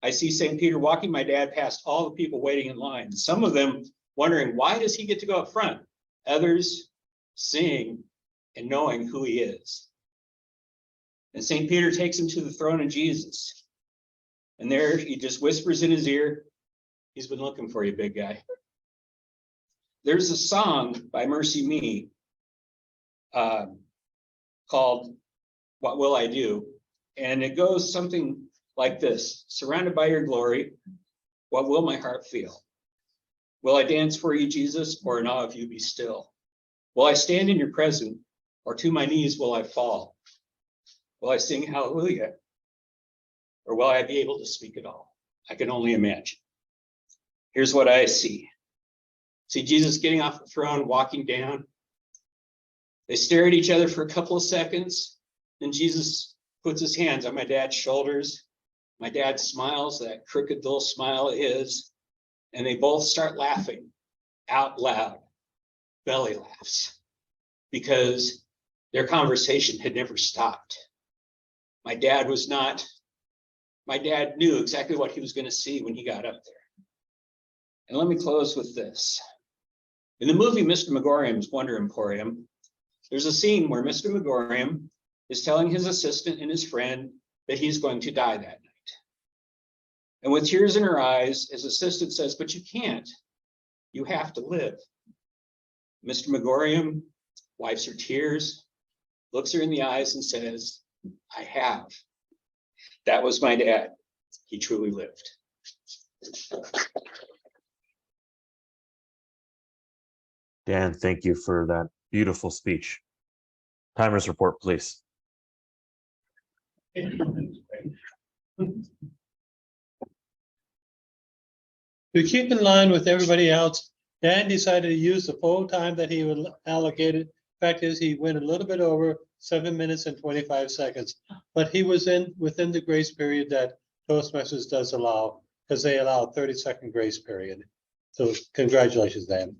I see St. Peter walking my dad past all the people waiting in line. Some of them wondering, why does he get to go up front? Others seeing and knowing who he is. And St. Peter takes him to the throne of Jesus. And there he just whispers in his ear, he's been looking for you, big guy. There's a song by Mercy Me called What Will I Do? And it goes something like this. Surrounded by your glory, what will my heart feel? Will I dance for you, Jesus, or in awe of you be still? Will I stand in your presence, or to my knees will I fall? Will I sing hallelujah? Or will I be able to speak at all? I can only imagine. Here's what I see. See Jesus getting off the throne, walking down. They stare at each other for a couple of seconds. Then Jesus puts his hands on my dad's shoulders. My dad smiles, that crooked little smile of his. And they both start laughing out loud, belly laughs, because their conversation had never stopped. My dad knew exactly what he was going to see when he got up there. And let me close with this. In the movie Mr. Megorium's Wonder Emporium, there's a scene where Mr. Megorium is telling his assistant and his friend that he's going to die that night. And with tears in her eyes, his assistant says, but you can't. You have to live. Mr. Megorium wipes her tears, looks her in the eyes and says, I have. That was my dad. He truly lived. Dan, thank you for that beautiful speech. Timers report, please. To keep in line with everybody else, Dan decided to use the full time that he was allocated. Fact is, he went a little bit over, 7 minutes and 25 seconds. But he was within the grace period that Toastmasters does allow, because they allow a 30-second grace period. So congratulations, Dan.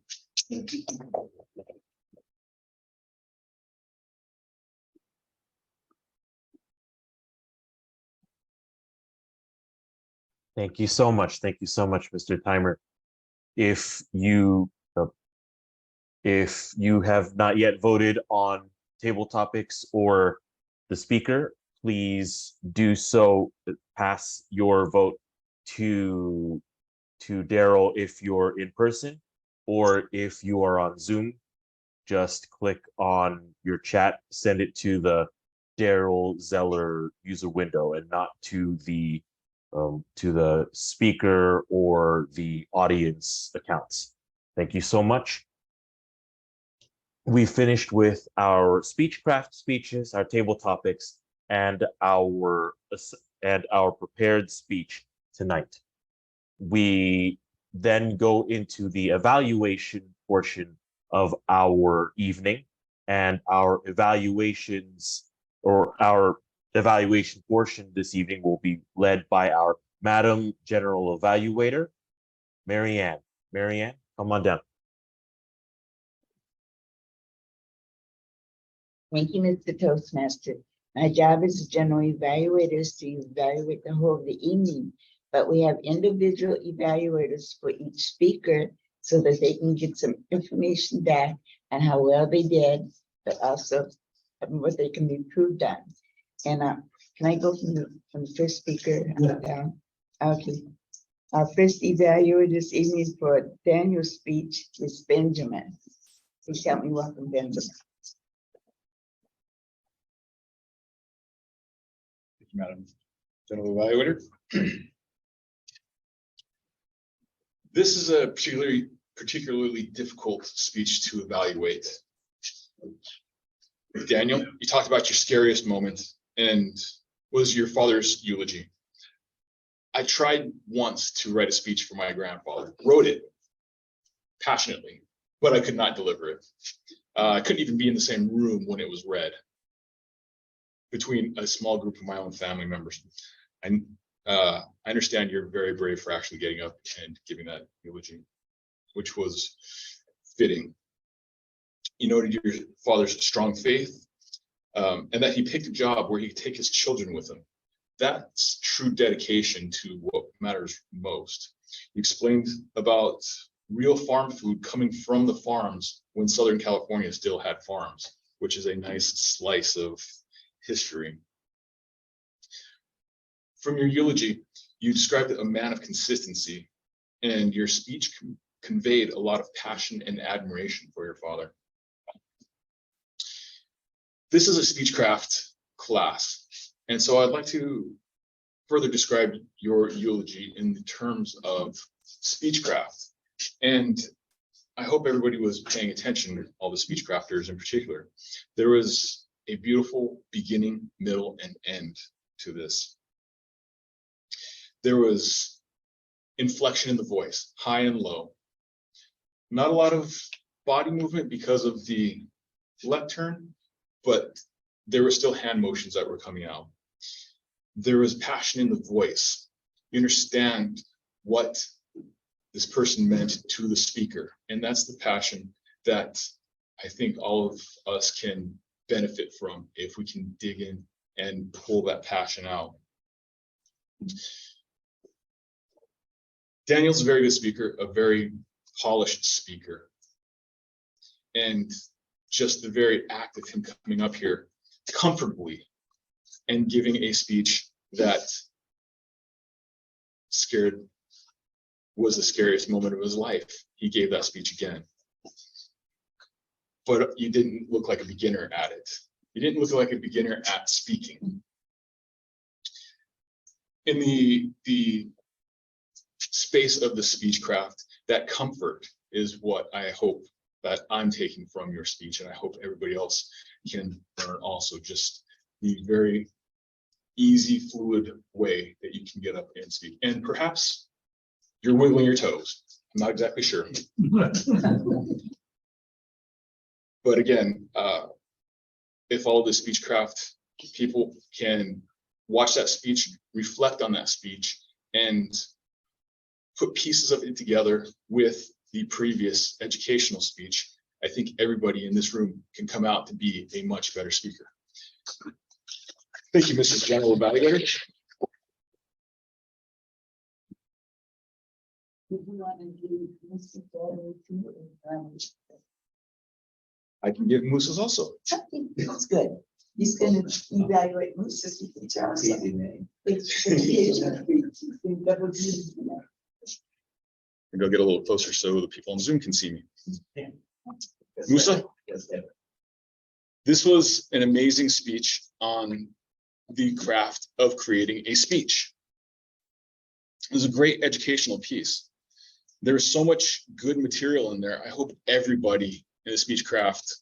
Thank you so much. Thank you so much, Mr. Timer. If you have not yet voted on table topics or the speaker, please do so. Pass your vote to Daryl if you're in person, or if you are on Zoom, just click on your chat, send it to the Daryl Zeller user window and not to the speaker or the audience accounts. Thank you so much. We finished with our Speechcraft speeches, our table topics, and our prepared speech tonight. We then go into the evaluation portion of our evening, and our evaluation portion this evening will be led by our Madam General Evaluator, Marianne. Marianne, come on down. Thank you, Mr. Toastmaster. My job as a general evaluator is to evaluate the whole of the evening, but we have individual evaluators for each speaker so that they can get some information back on how well they did, but also what they can be improved on. And can I go from the first speaker down? Okay. Our first evaluator this evening for Daniel's speech is Benjamin. Please help me welcome Benjamin. Thank you, Madam General Evaluator. This is a particularly difficult speech to evaluate. Daniel, you talked about your scariest moment and was your father's eulogy. I tried once to write a speech for my grandfather, wrote it passionately, but I could not deliver it. I couldn't even be in the same room when it was read between a small group of my own family members. And I understand you're very brave for actually getting up and giving that eulogy, which was fitting. You noted your father's strong faith, and that he picked a job where he could take his children with him. That's true dedication to what matters most. You explained about real farm food coming from the farms when Southern California still had farms, which is a nice slice of history. From your eulogy, you described a man of consistency, and your speech conveyed a lot of passion and admiration for your father. This is a Speechcraft class, and so I'd like to further describe your eulogy in the terms of Speechcraft. And I hope everybody was paying attention, all the Speechcrafters in particular. There was a beautiful beginning, middle, and end to this. There was inflection in the voice, high and low. Not a lot of body movement because of the left turn, but there were still hand motions that were coming out. There was passion in the voice. You understand what this person meant to the speaker. And that's the passion that I think all of us can benefit from if we can dig in and pull that passion out. Daniel's a very good speaker, a very polished speaker. And just the very act of him coming up here comfortably and giving a speech that was the scariest moment of his life. He gave that speech again. But you didn't look like a beginner at it. You didn't look like a beginner at speaking. In the space of the Speechcraft, that comfort is what I hope that I'm taking from your speech, and I hope everybody else can learn also, just the very easy, fluid way that you can get up and speak. And perhaps you're wiggling your toes. I'm not exactly sure. But again, if all the Speechcraft people can watch that speech, reflect on that speech, and put pieces of it together with the previous educational speech, I think everybody in this room can come out to be a much better speaker. Thank you, Mrs. General Evaluator. I can give Moose's also. That's good. He's gonna evaluate Moose's speech also. And go get a little closer so the people on Zoom can see me. Musa, this was an amazing speech on the craft of creating a speech. It was a great educational piece. There's so much good material in there. I hope everybody in the Speechcraft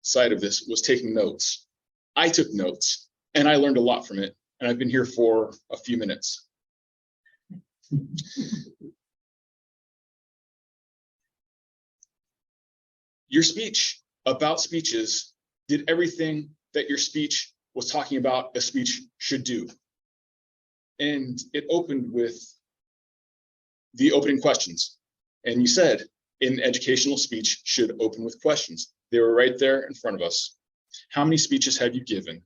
side of this was taking notes. I took notes and I learned a lot from it. And I've been here for a few minutes. Your speech about speeches did everything that your speech was talking about a speech should do. And it opened with the opening questions. And you said an educational speech should open with questions. They were right there in front of us. How many speeches have you given?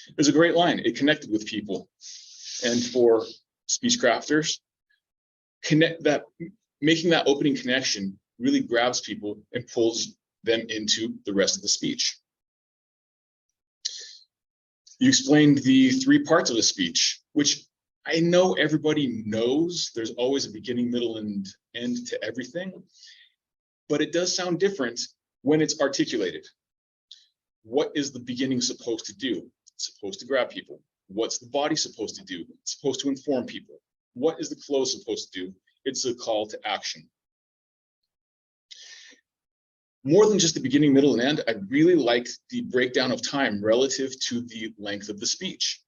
It was a great line. It connected with people. And for Speechcrafters, making that opening connection really grabs people and pulls them into the rest of the speech. You explained the 3 parts of the speech, which I know everybody knows. There's always a beginning, middle, and end to everything, but it does sound different when it's articulated. What is the beginning supposed to do? It's supposed to grab people. What's the body supposed to do? It's supposed to inform people. What is the close supposed to do? It's a call to action. More than just the beginning, middle, and end, I really liked the breakdown of time relative to the length of the speech.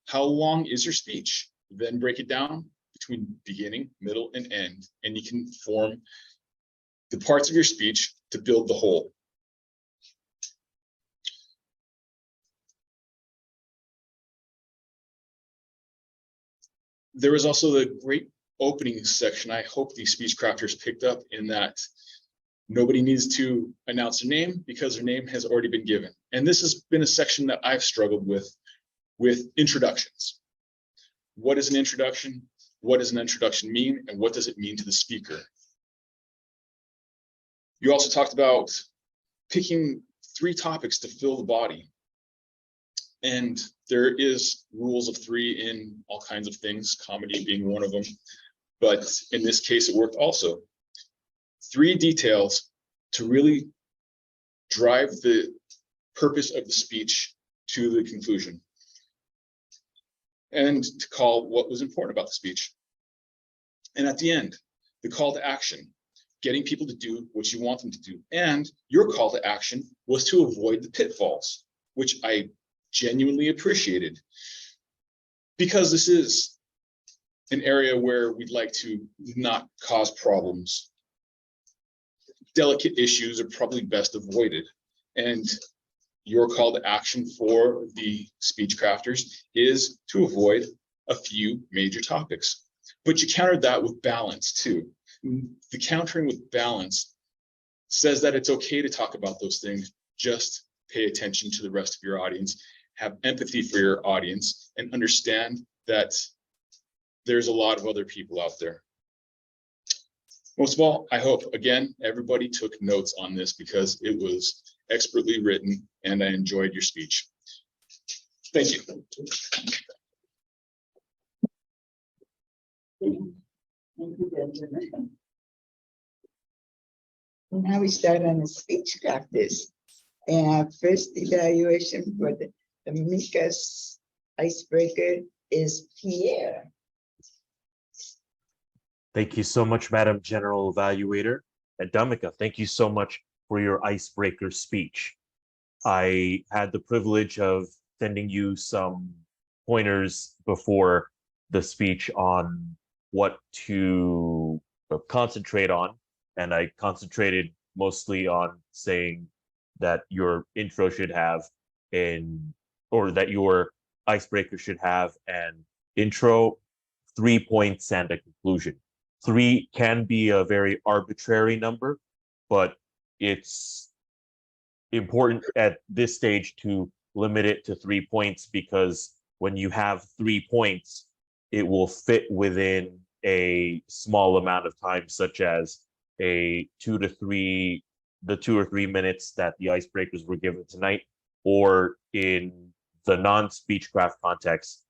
How long is your speech? Then break it down between beginning, middle, and end, and you can form the parts of your speech to build the whole. There was also the great opening section. I hope these Speechcrafters picked up in that nobody needs to announce their name because their name has already been given. And this has been a section that I've struggled with introductions. What is an introduction? What does an introduction mean? And what does it mean to the speaker? You also talked about picking 3 topics to fill the body. And there is rules of 3 in all kinds of things, comedy being one of them. But in this case, it worked also. 3 details to really drive the purpose of the speech to the conclusion. And to call what was important about the speech. And at the end, the call to action, getting people to do what you want them to do. And your call to action was to avoid the pitfalls, which I genuinely appreciated. Because this is an area where we'd like to not cause problems. Delicate issues are probably best avoided. And your call to action for the Speechcrafters is to avoid a few major topics. But you countered that with balance too. The countering with balance says that it's okay to talk about those things. Just pay attention to the rest of your audience, have empathy for your audience, and understand that there's a lot of other people out there. Most of all, I hope, again, everybody took notes on this because it was expertly written and I enjoyed your speech. Thank you. Thank you, Benjamin. Now we start on the Speechcrafters. And our first evaluation for the Mika's icebreaker is Pierre. Thank you so much, Madam General Evaluator. And Damika, thank you so much for your icebreaker speech. I had the privilege of sending you some pointers before the speech on what to concentrate on. And I concentrated mostly on saying that your intro should have or that your icebreaker should have an intro, 3 points, and a conclusion. 3 can be a very arbitrary number, but it's important at this stage to limit it to 3 points, because when you have 3 points, it will fit within a small amount of time, such as the 2 or 3 minutes that the icebreakers were given tonight, or in the non-Speechcraft context,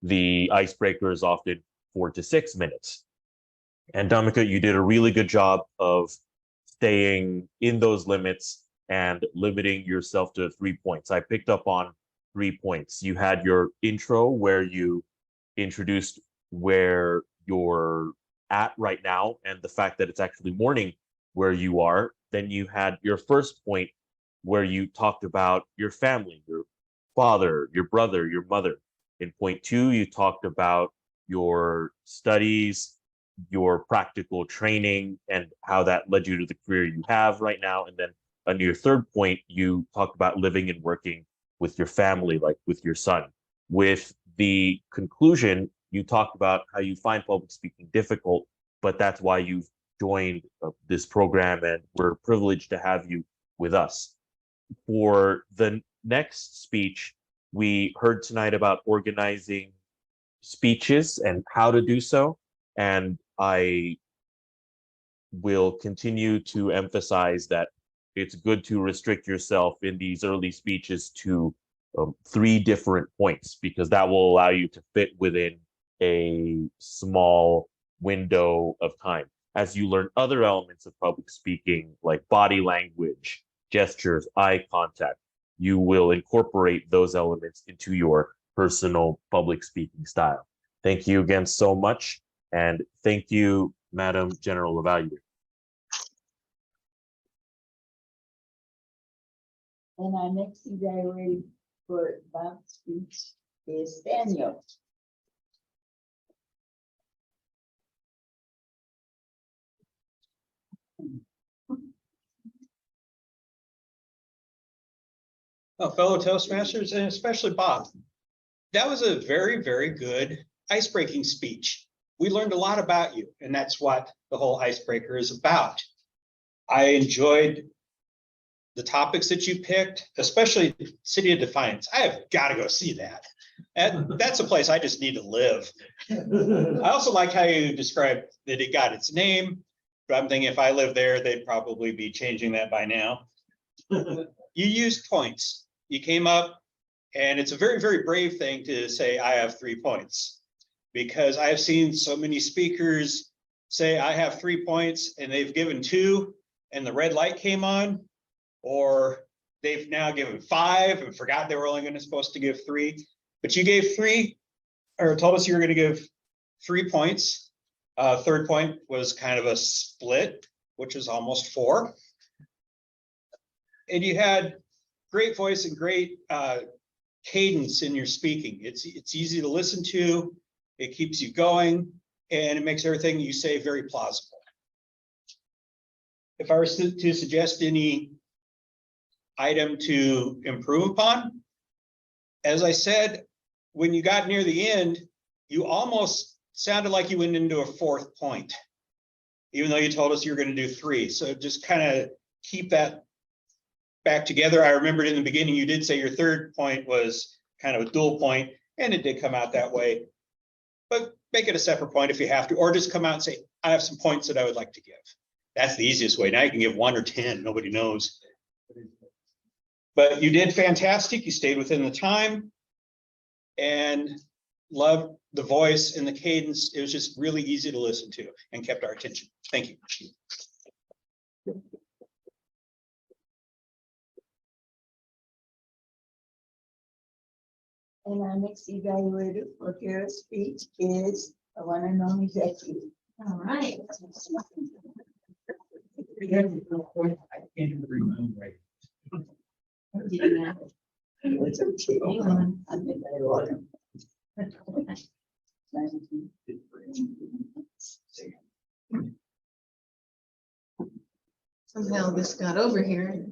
the icebreaker is often 4 to 6 minutes. And Damika, you did a really good job of staying in those limits and limiting yourself to 3 points. I picked up on 3 points. You had your intro where you introduced where you're at right now and the fact that it's actually morning where you are. Then you had your first point where you talked about your family, your father, your brother, your mother. In point 2, you talked about your studies, your practical training, and how that led you to the career you have right now. And then on your third point, you talked about living and working with your family, like with your son. With the conclusion, you talked about how you find public speaking difficult, but that's why you've joined this program, and we're privileged to have you with us. For the next speech, we heard tonight about organizing speeches and how to do so. And I will continue to emphasize that it's good to restrict yourself in these early speeches to 3 different points, because that will allow you to fit within a small window of time. As you learn other elements of public speaking, like body language, gestures, eye contact, you will incorporate those elements into your personal public speaking style. Thank you again so much. And thank you, Madam General Evaluator. And our next evaluator for Bob's speech is Daniel. Fellow Toastmasters, and especially Bob, that was a very, very good icebreaking speech. We learned a lot about you, and that's what the whole icebreaker is about. I enjoyed the topics that you picked, especially City of Defiance. I have got to go see that. And that's a place I just need to live. I also like how you described that it got its name, but I'm thinking if I lived there, they'd probably be changing that by now. You used points. You came up, and it's a very, very brave thing to say, I have 3 points, because I have seen so many speakers say, I have 3 points, and they've given 2, and the red light came on, or they've now given 5 and forgot they were only supposed to give 3. But you gave 3, or told us you were going to give 3 points. Third point was kind of a split, which is almost 4. And you had great voice and great cadence in your speaking. It's easy to listen to, it keeps you going, and it makes everything you say very plausible. If I were to suggest any item to improve upon, as I said, when you got near the end, you almost sounded like you went into a 4th point, even though you told us you were going to do 3. So just kind of keep that back together. I remembered in the beginning, you did say your 3rd point was kind of a dual point, and it did come out that way. But make it a separate point if you have to, or just come out and say, I have some points that I would like to give. That's the easiest way. Now you can give 1 or 10, nobody knows. But you did fantastic. You stayed within the time and loved the voice and the cadence. It was just really easy to listen to and kept our attention. Thank you. And our next evaluator for Kara's speech is the one and only Becky. All right. It's okay. Hang on. I'm in that order. Somehow this got over here.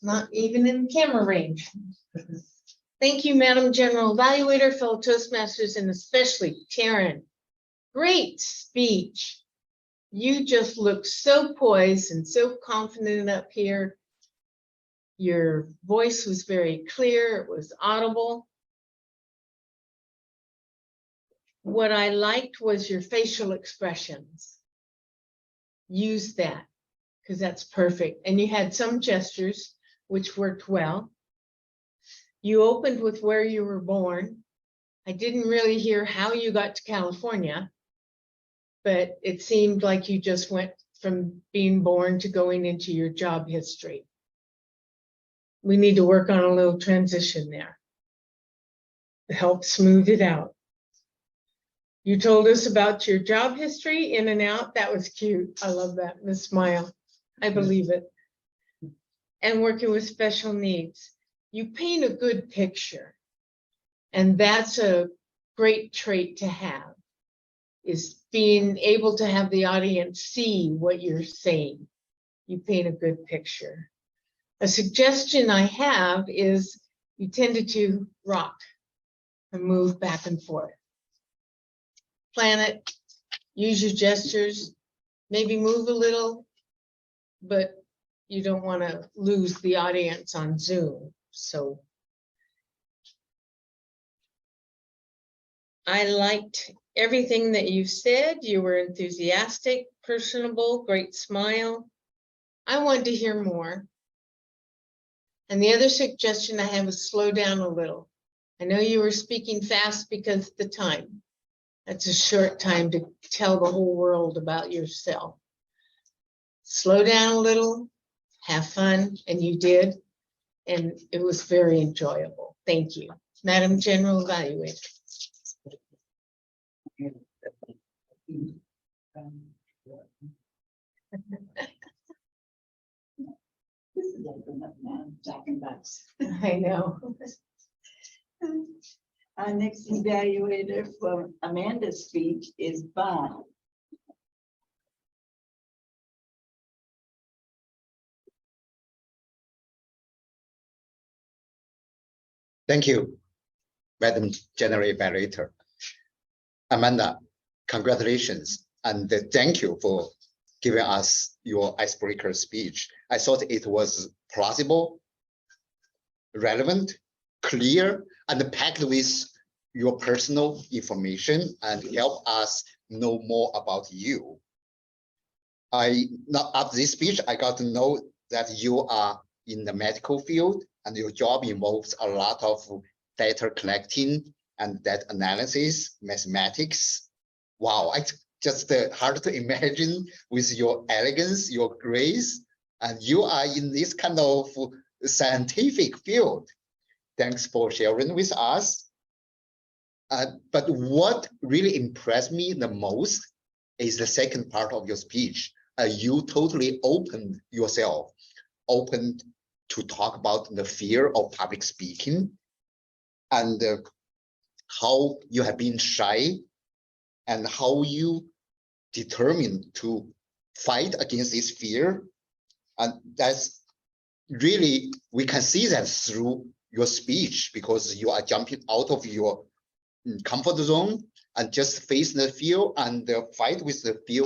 not even in camera range. Thank you, Madam General Evaluator, fellow Toastmasters, and especially Taryn. Great speech. You just look so poised and so confident up here. Your voice was very clear, it was audible. What I liked was your facial expressions. Use that, because that's perfect. And you had some gestures which worked well. You opened with where you were born. I didn't really hear how you got to California, but it seemed like you just went from being born to going into your job history. We need to work on a little transition there to help smooth it out. You told us about your job history, in and out. That was cute. I love that. The smile. I believe it. And working with special needs. You paint a good picture. And that's a great trait to have, is being able to have the audience see what you're saying. You paint a good picture. A suggestion I have is you tended to rock and move back and forth. Plan it, use your gestures, maybe move a little, but you don't want to lose the audience on Zoom. So I liked everything that you said. You were enthusiastic, personable, great smile. I wanted to hear more. And the other suggestion I have is slow down a little. I know you were speaking fast because of the time. That's a short time to tell the whole world about yourself. Slow down a little, have fun, and you did. And it was very enjoyable. Thank you. Madam General Evaluator. I know. Our next evaluator for Amanda's speech is Bob. Thank you, Madam General Evaluator. Amanda, congratulations, and thank you for giving us your icebreaker speech. I thought it was plausible, relevant, clear, and packed with your personal information and help us know more about you. After this speech, I got to know that you are in the medical field and your job involves a lot of data collecting and data analysis, mathematics. Wow, it's just hard to imagine with your elegance, your grace, and you are in this kind of scientific field. Thanks for sharing with us. But what really impressed me the most is the second part of your speech. You totally opened yourself, opened to talk about the fear of public speaking and how you have been shy and how you determined to fight against this fear. And that's really, we can see that through your speech, because you are jumping out of your comfort zone and just face the fear and fight with the fear.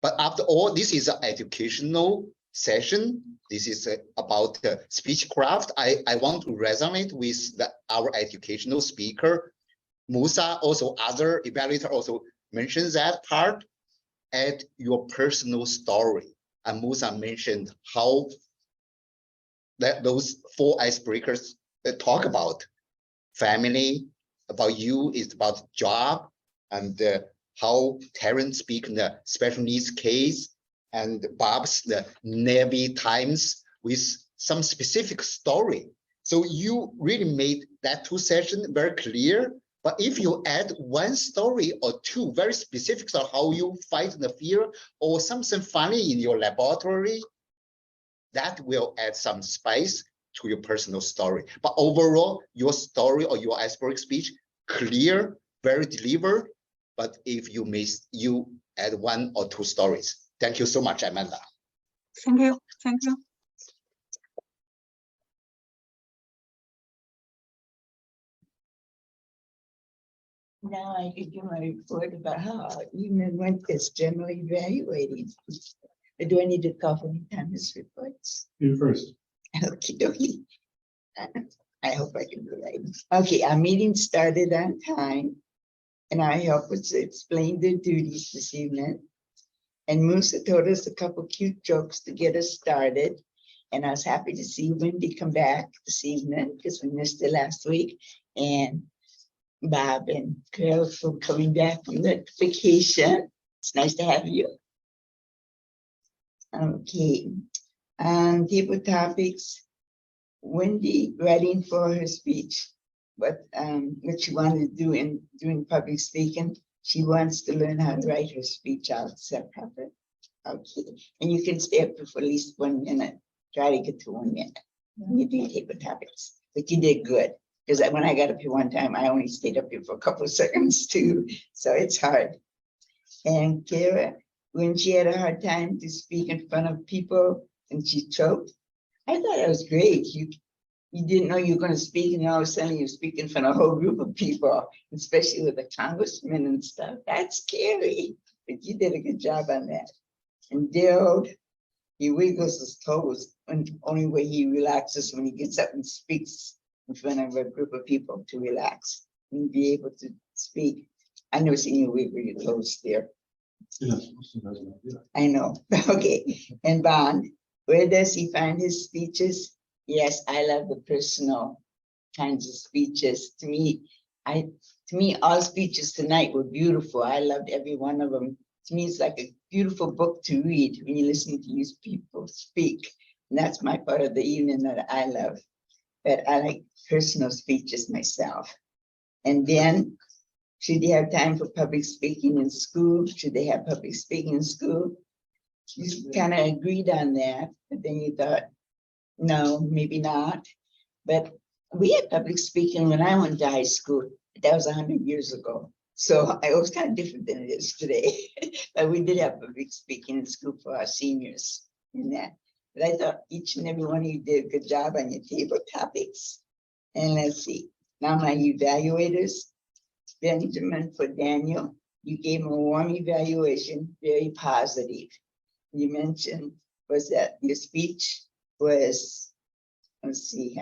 But after all, this is an educational session. This is about speechcraft. I want to resonate with our educational speaker. Musa, also other evaluator also mentioned that part. Add your personal story. And Musa mentioned how those 4 icebreakers talk about family, about you, is about job, and how Terrence speak in the special needs case, and Bob's the Navy times with some specific story. So you really made that 2 sessions very clear. But if you add 1 story or 2 very specifics on how you fight the fear or something funny in your laboratory, that will add some spice to your personal story. But overall, your story or your iceberg speech, clear, very delivered. But if you miss, you add 1 or 2 stories. Thank you so much, Amanda. Thank you. Thank you. Now I could give my report about how our evening went as generally evaluated. But do I need to cough any time this reports? You first. Okie dokie. I hope I can do that. Okay, our meeting started on time. And our helpers explained their duties this evening. And Musa told us a couple cute jokes to get us started. And I was happy to see Wendy come back this evening because we missed her last week. And Bob and Carol for coming back from the vacation. It's nice to have you. Okay, table topics. Wendy writing for her speech, what she wanted to do in doing public speaking. She wants to learn how to write her speech out. Is that proper? Okay, and you can stay up for at least 1 minute. Try to get to 1 minute. You do table topics, but you did good. Because when I got up here one time, I only stayed up here for a couple of seconds too. So it's hard. And Kara, when she had a hard time to speak in front of people and she choked, I thought it was great. You didn't know you were going to speak, and all of a sudden you speak in front of a whole group of people, especially with the congressman and stuff. That's scary. But you did a good job on that. And Daryl, he wiggles his toes, and the only way he relaxes when he gets up and speaks in front of a group of people to relax and be able to speak. I never seen you wiggle your toes there. I know. Okay. And Bond, where does he find his speeches? Yes, I love the personal kinds of speeches. To me, all speeches tonight were beautiful. I loved every one of them. To me, it's like a beautiful book to read when you listen to these people speak. And that's my part of the evening that I love. But I like personal speeches myself. And then, should they have time for public speaking in school? Should they have public speaking in school? You kind of agreed on that, but then you thought, no, maybe not. But we had public speaking when I went to high school. That was 100 years ago. So it was kind of different than it is today. But we did have public speaking in school for our seniors in that. But I thought each and every one of you did a good job on your table topics. And let's see, now my evaluators. Benjamin, for Daniel, you gave him a warm evaluation, very positive. You mentioned was that your speech was, let's see,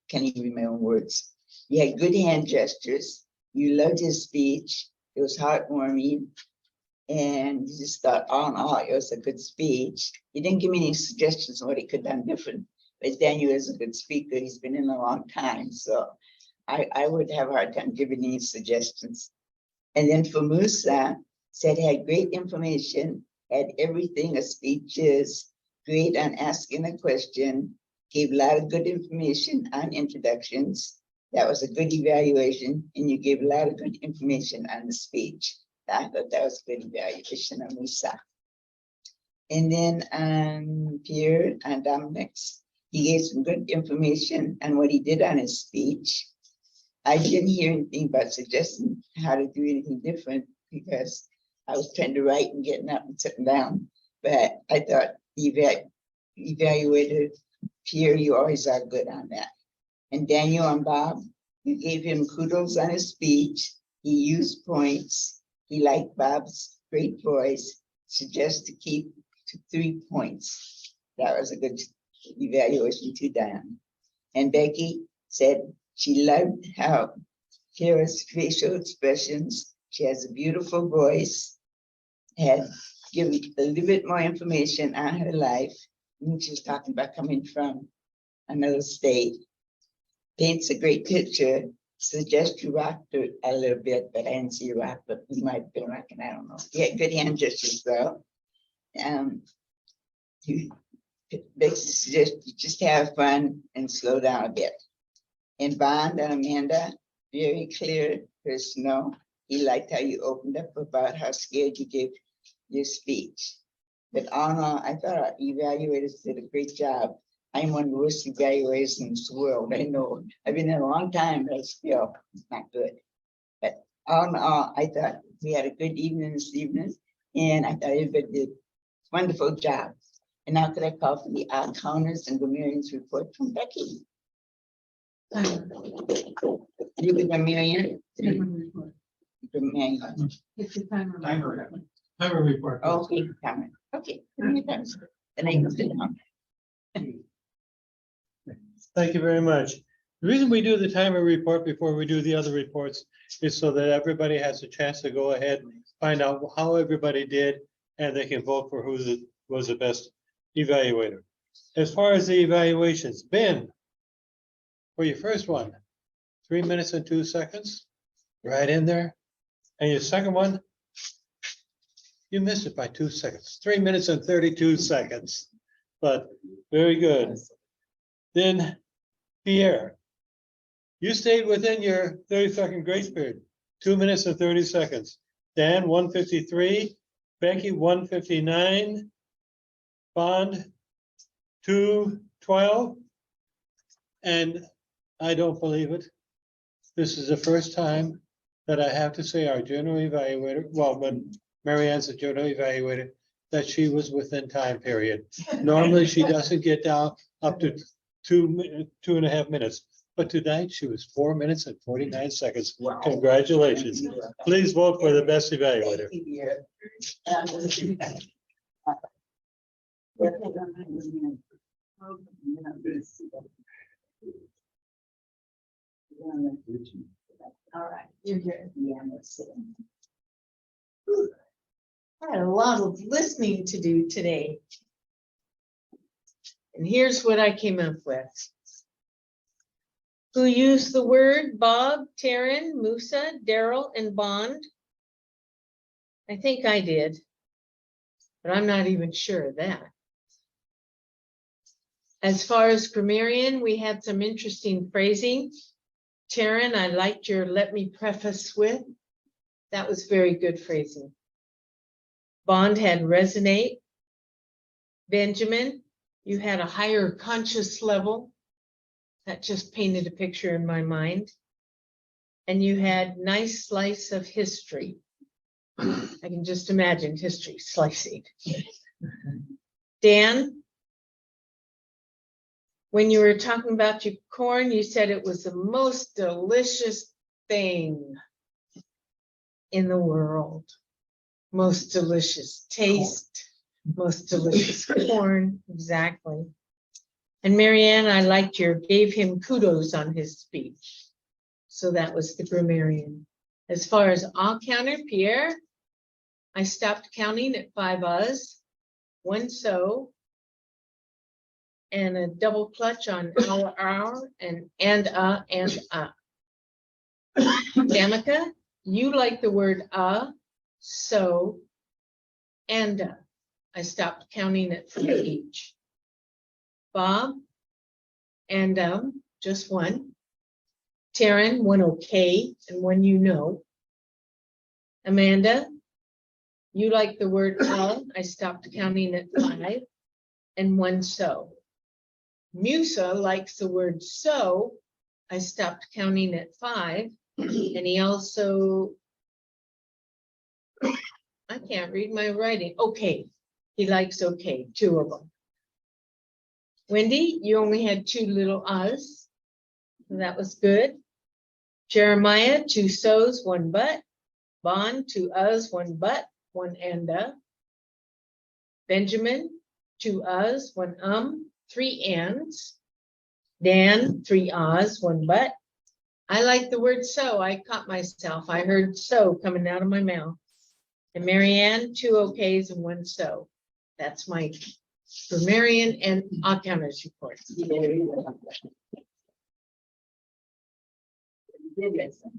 can't even read my own words. You had good hand gestures. You loved his speech. It was heartwarming. And you just thought, all in all, it was a good speech. You didn't give me any suggestions on what he could have done different. But Daniel is a good speaker. He's been in a long time. So I would have a hard time giving any suggestions. And then for Musa, said had great information, had everything a speech is, great on asking a question, gave a lot of good information on introductions. That was a good evaluation, and you gave a lot of good information on the speech. I thought that was a good evaluation of Musa. And then Pierre and Dominic's, he gave some good information on what he did on his speech. I didn't hear anything about suggesting how to do anything different because I was trying to write and getting up and sitting down. But I thought the evaluator, Pierre, you always are good on that. And Daniel and Bob, you gave him kudos on his speech. He used points. He liked Bob's great voice. Suggest to keep to 3 points. That was a good evaluation too, Diane. And Becky said she loved how Kara's facial expressions. She has a beautiful voice. Had given a little bit more information on her life. When she was talking about coming from another state. Paints a great picture. Suggest you rocked her a little bit, but I didn't see you rock, but you might have been rocking, I don't know. You had good hand gestures though. You just have fun and slow down a bit. And Bond and Amanda, very clear, personal. He liked how you opened up about how scared you gave your speech. But all in all, I thought our evaluators did a great job. I'm one of the worst evaluators in this world. I know. I've been in a long time, but still, it's not good. But all in all, I thought we had a good evening this evening, and I thought everybody did a wonderful job. And now could I call for the odd counters and Gomerian's report from Becky? You with Gomerian? It's a timer. Timer report. Okay, comment. Okay. And I can sit down. Thank you very much. The reason we do the timer report before we do the other reports is so that everybody has a chance to go ahead, find out how everybody did, and they can vote for who was the best evaluator. As far as the evaluations, Ben, for your first one, 3 minutes and 2 seconds, right in there. And your second one, you missed it by 2 seconds, 3 minutes and 32 seconds, but very good. Then Pierre, you stayed within your 30-second grace period, 2 minutes and 30 seconds. Dan, 153, Becky, 159, Bond, 212. And I don't believe it. This is the first time that I have to say our general evaluator, well, when Marianne's the general evaluator, that she was within time period. Normally, she doesn't get down up to 2.5 minutes. But tonight she was 4 minutes and 49 seconds. Wow. Congratulations. Please vote for the best evaluator. All right, you're good. I had a lot of listening to do today. And here's what I came up with. Who used the word Bob, Taryn, Musa, Daryl, and Bond? I think I did, but I'm not even sure of that. As far as grammarian, we had some interesting phrasing. Taryn, I liked your let me preface with. That was very good phrasing. Bond had resonate. Benjamin, you had a higher conscious level. That just painted a picture in my mind. And you had nice slice of history. I can just imagine history slicing. Dan, when you were talking about your corn, you said it was the most delicious thing in the world. Most delicious taste, most delicious corn, exactly. And Marianne, I liked your gave him kudos on his speech. So that was the grammarian. As far as all counter, Pierre, I stopped counting at 5 uhs, 1 so, and a double clutch on our, and Danica, you like the word so, and I stopped counting at 3 each. Bob, and just 1. Taryn, 1 okay, and 1 you know. Amanda, you like the word I stopped counting at 5, and 1 so. Musa likes the word so, I stopped counting at 5, and he also, I can't read my writing, okay, he likes okay, 2 of them. Wendy, you only had 2 little uhs. So that was good. Jeremiah, 2 so's, 1 but. Bond, 2 uhs, 1 but, 1 and. Benjamin, 2 uhs, 1 3 ands. Dan, 3 ahs, 1 but. I like the word so. I caught myself. I heard so coming out of my mouth. And Marianne, 2 okays and 1 so. That's my grammarian and counters report. You did listen.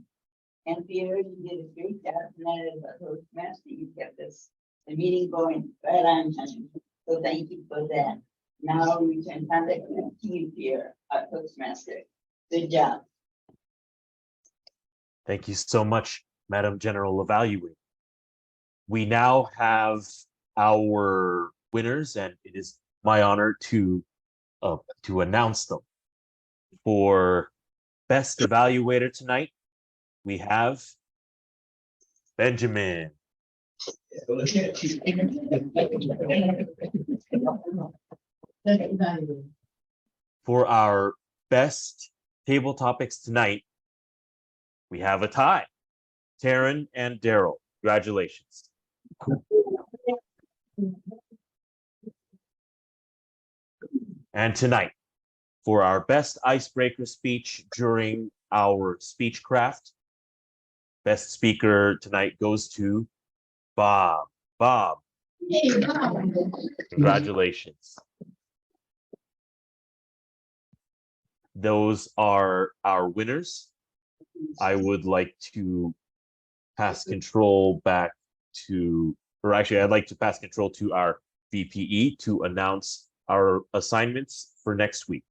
And Pierre, you did a great job tonight as a Toastmaster. You kept the meeting going right on time. So thank you for that. Now we can contact you, Pierre, our Toastmaster. Good job. Thank you so much, Madam General Evaluator. We now have our winners, and it is my honor to announce them. For Best Evaluator tonight, we have Benjamin. For our Best Table Topics tonight, we have a tie. Taryn and Daryl. Congratulations. And tonight, for our best icebreaker speech during our Speechcraft, best speaker tonight goes to Bob. Bob, congratulations. Those are our winners. I would like to pass control back to, or actually, I'd like to pass control to our VPE to announce our assignments for next week.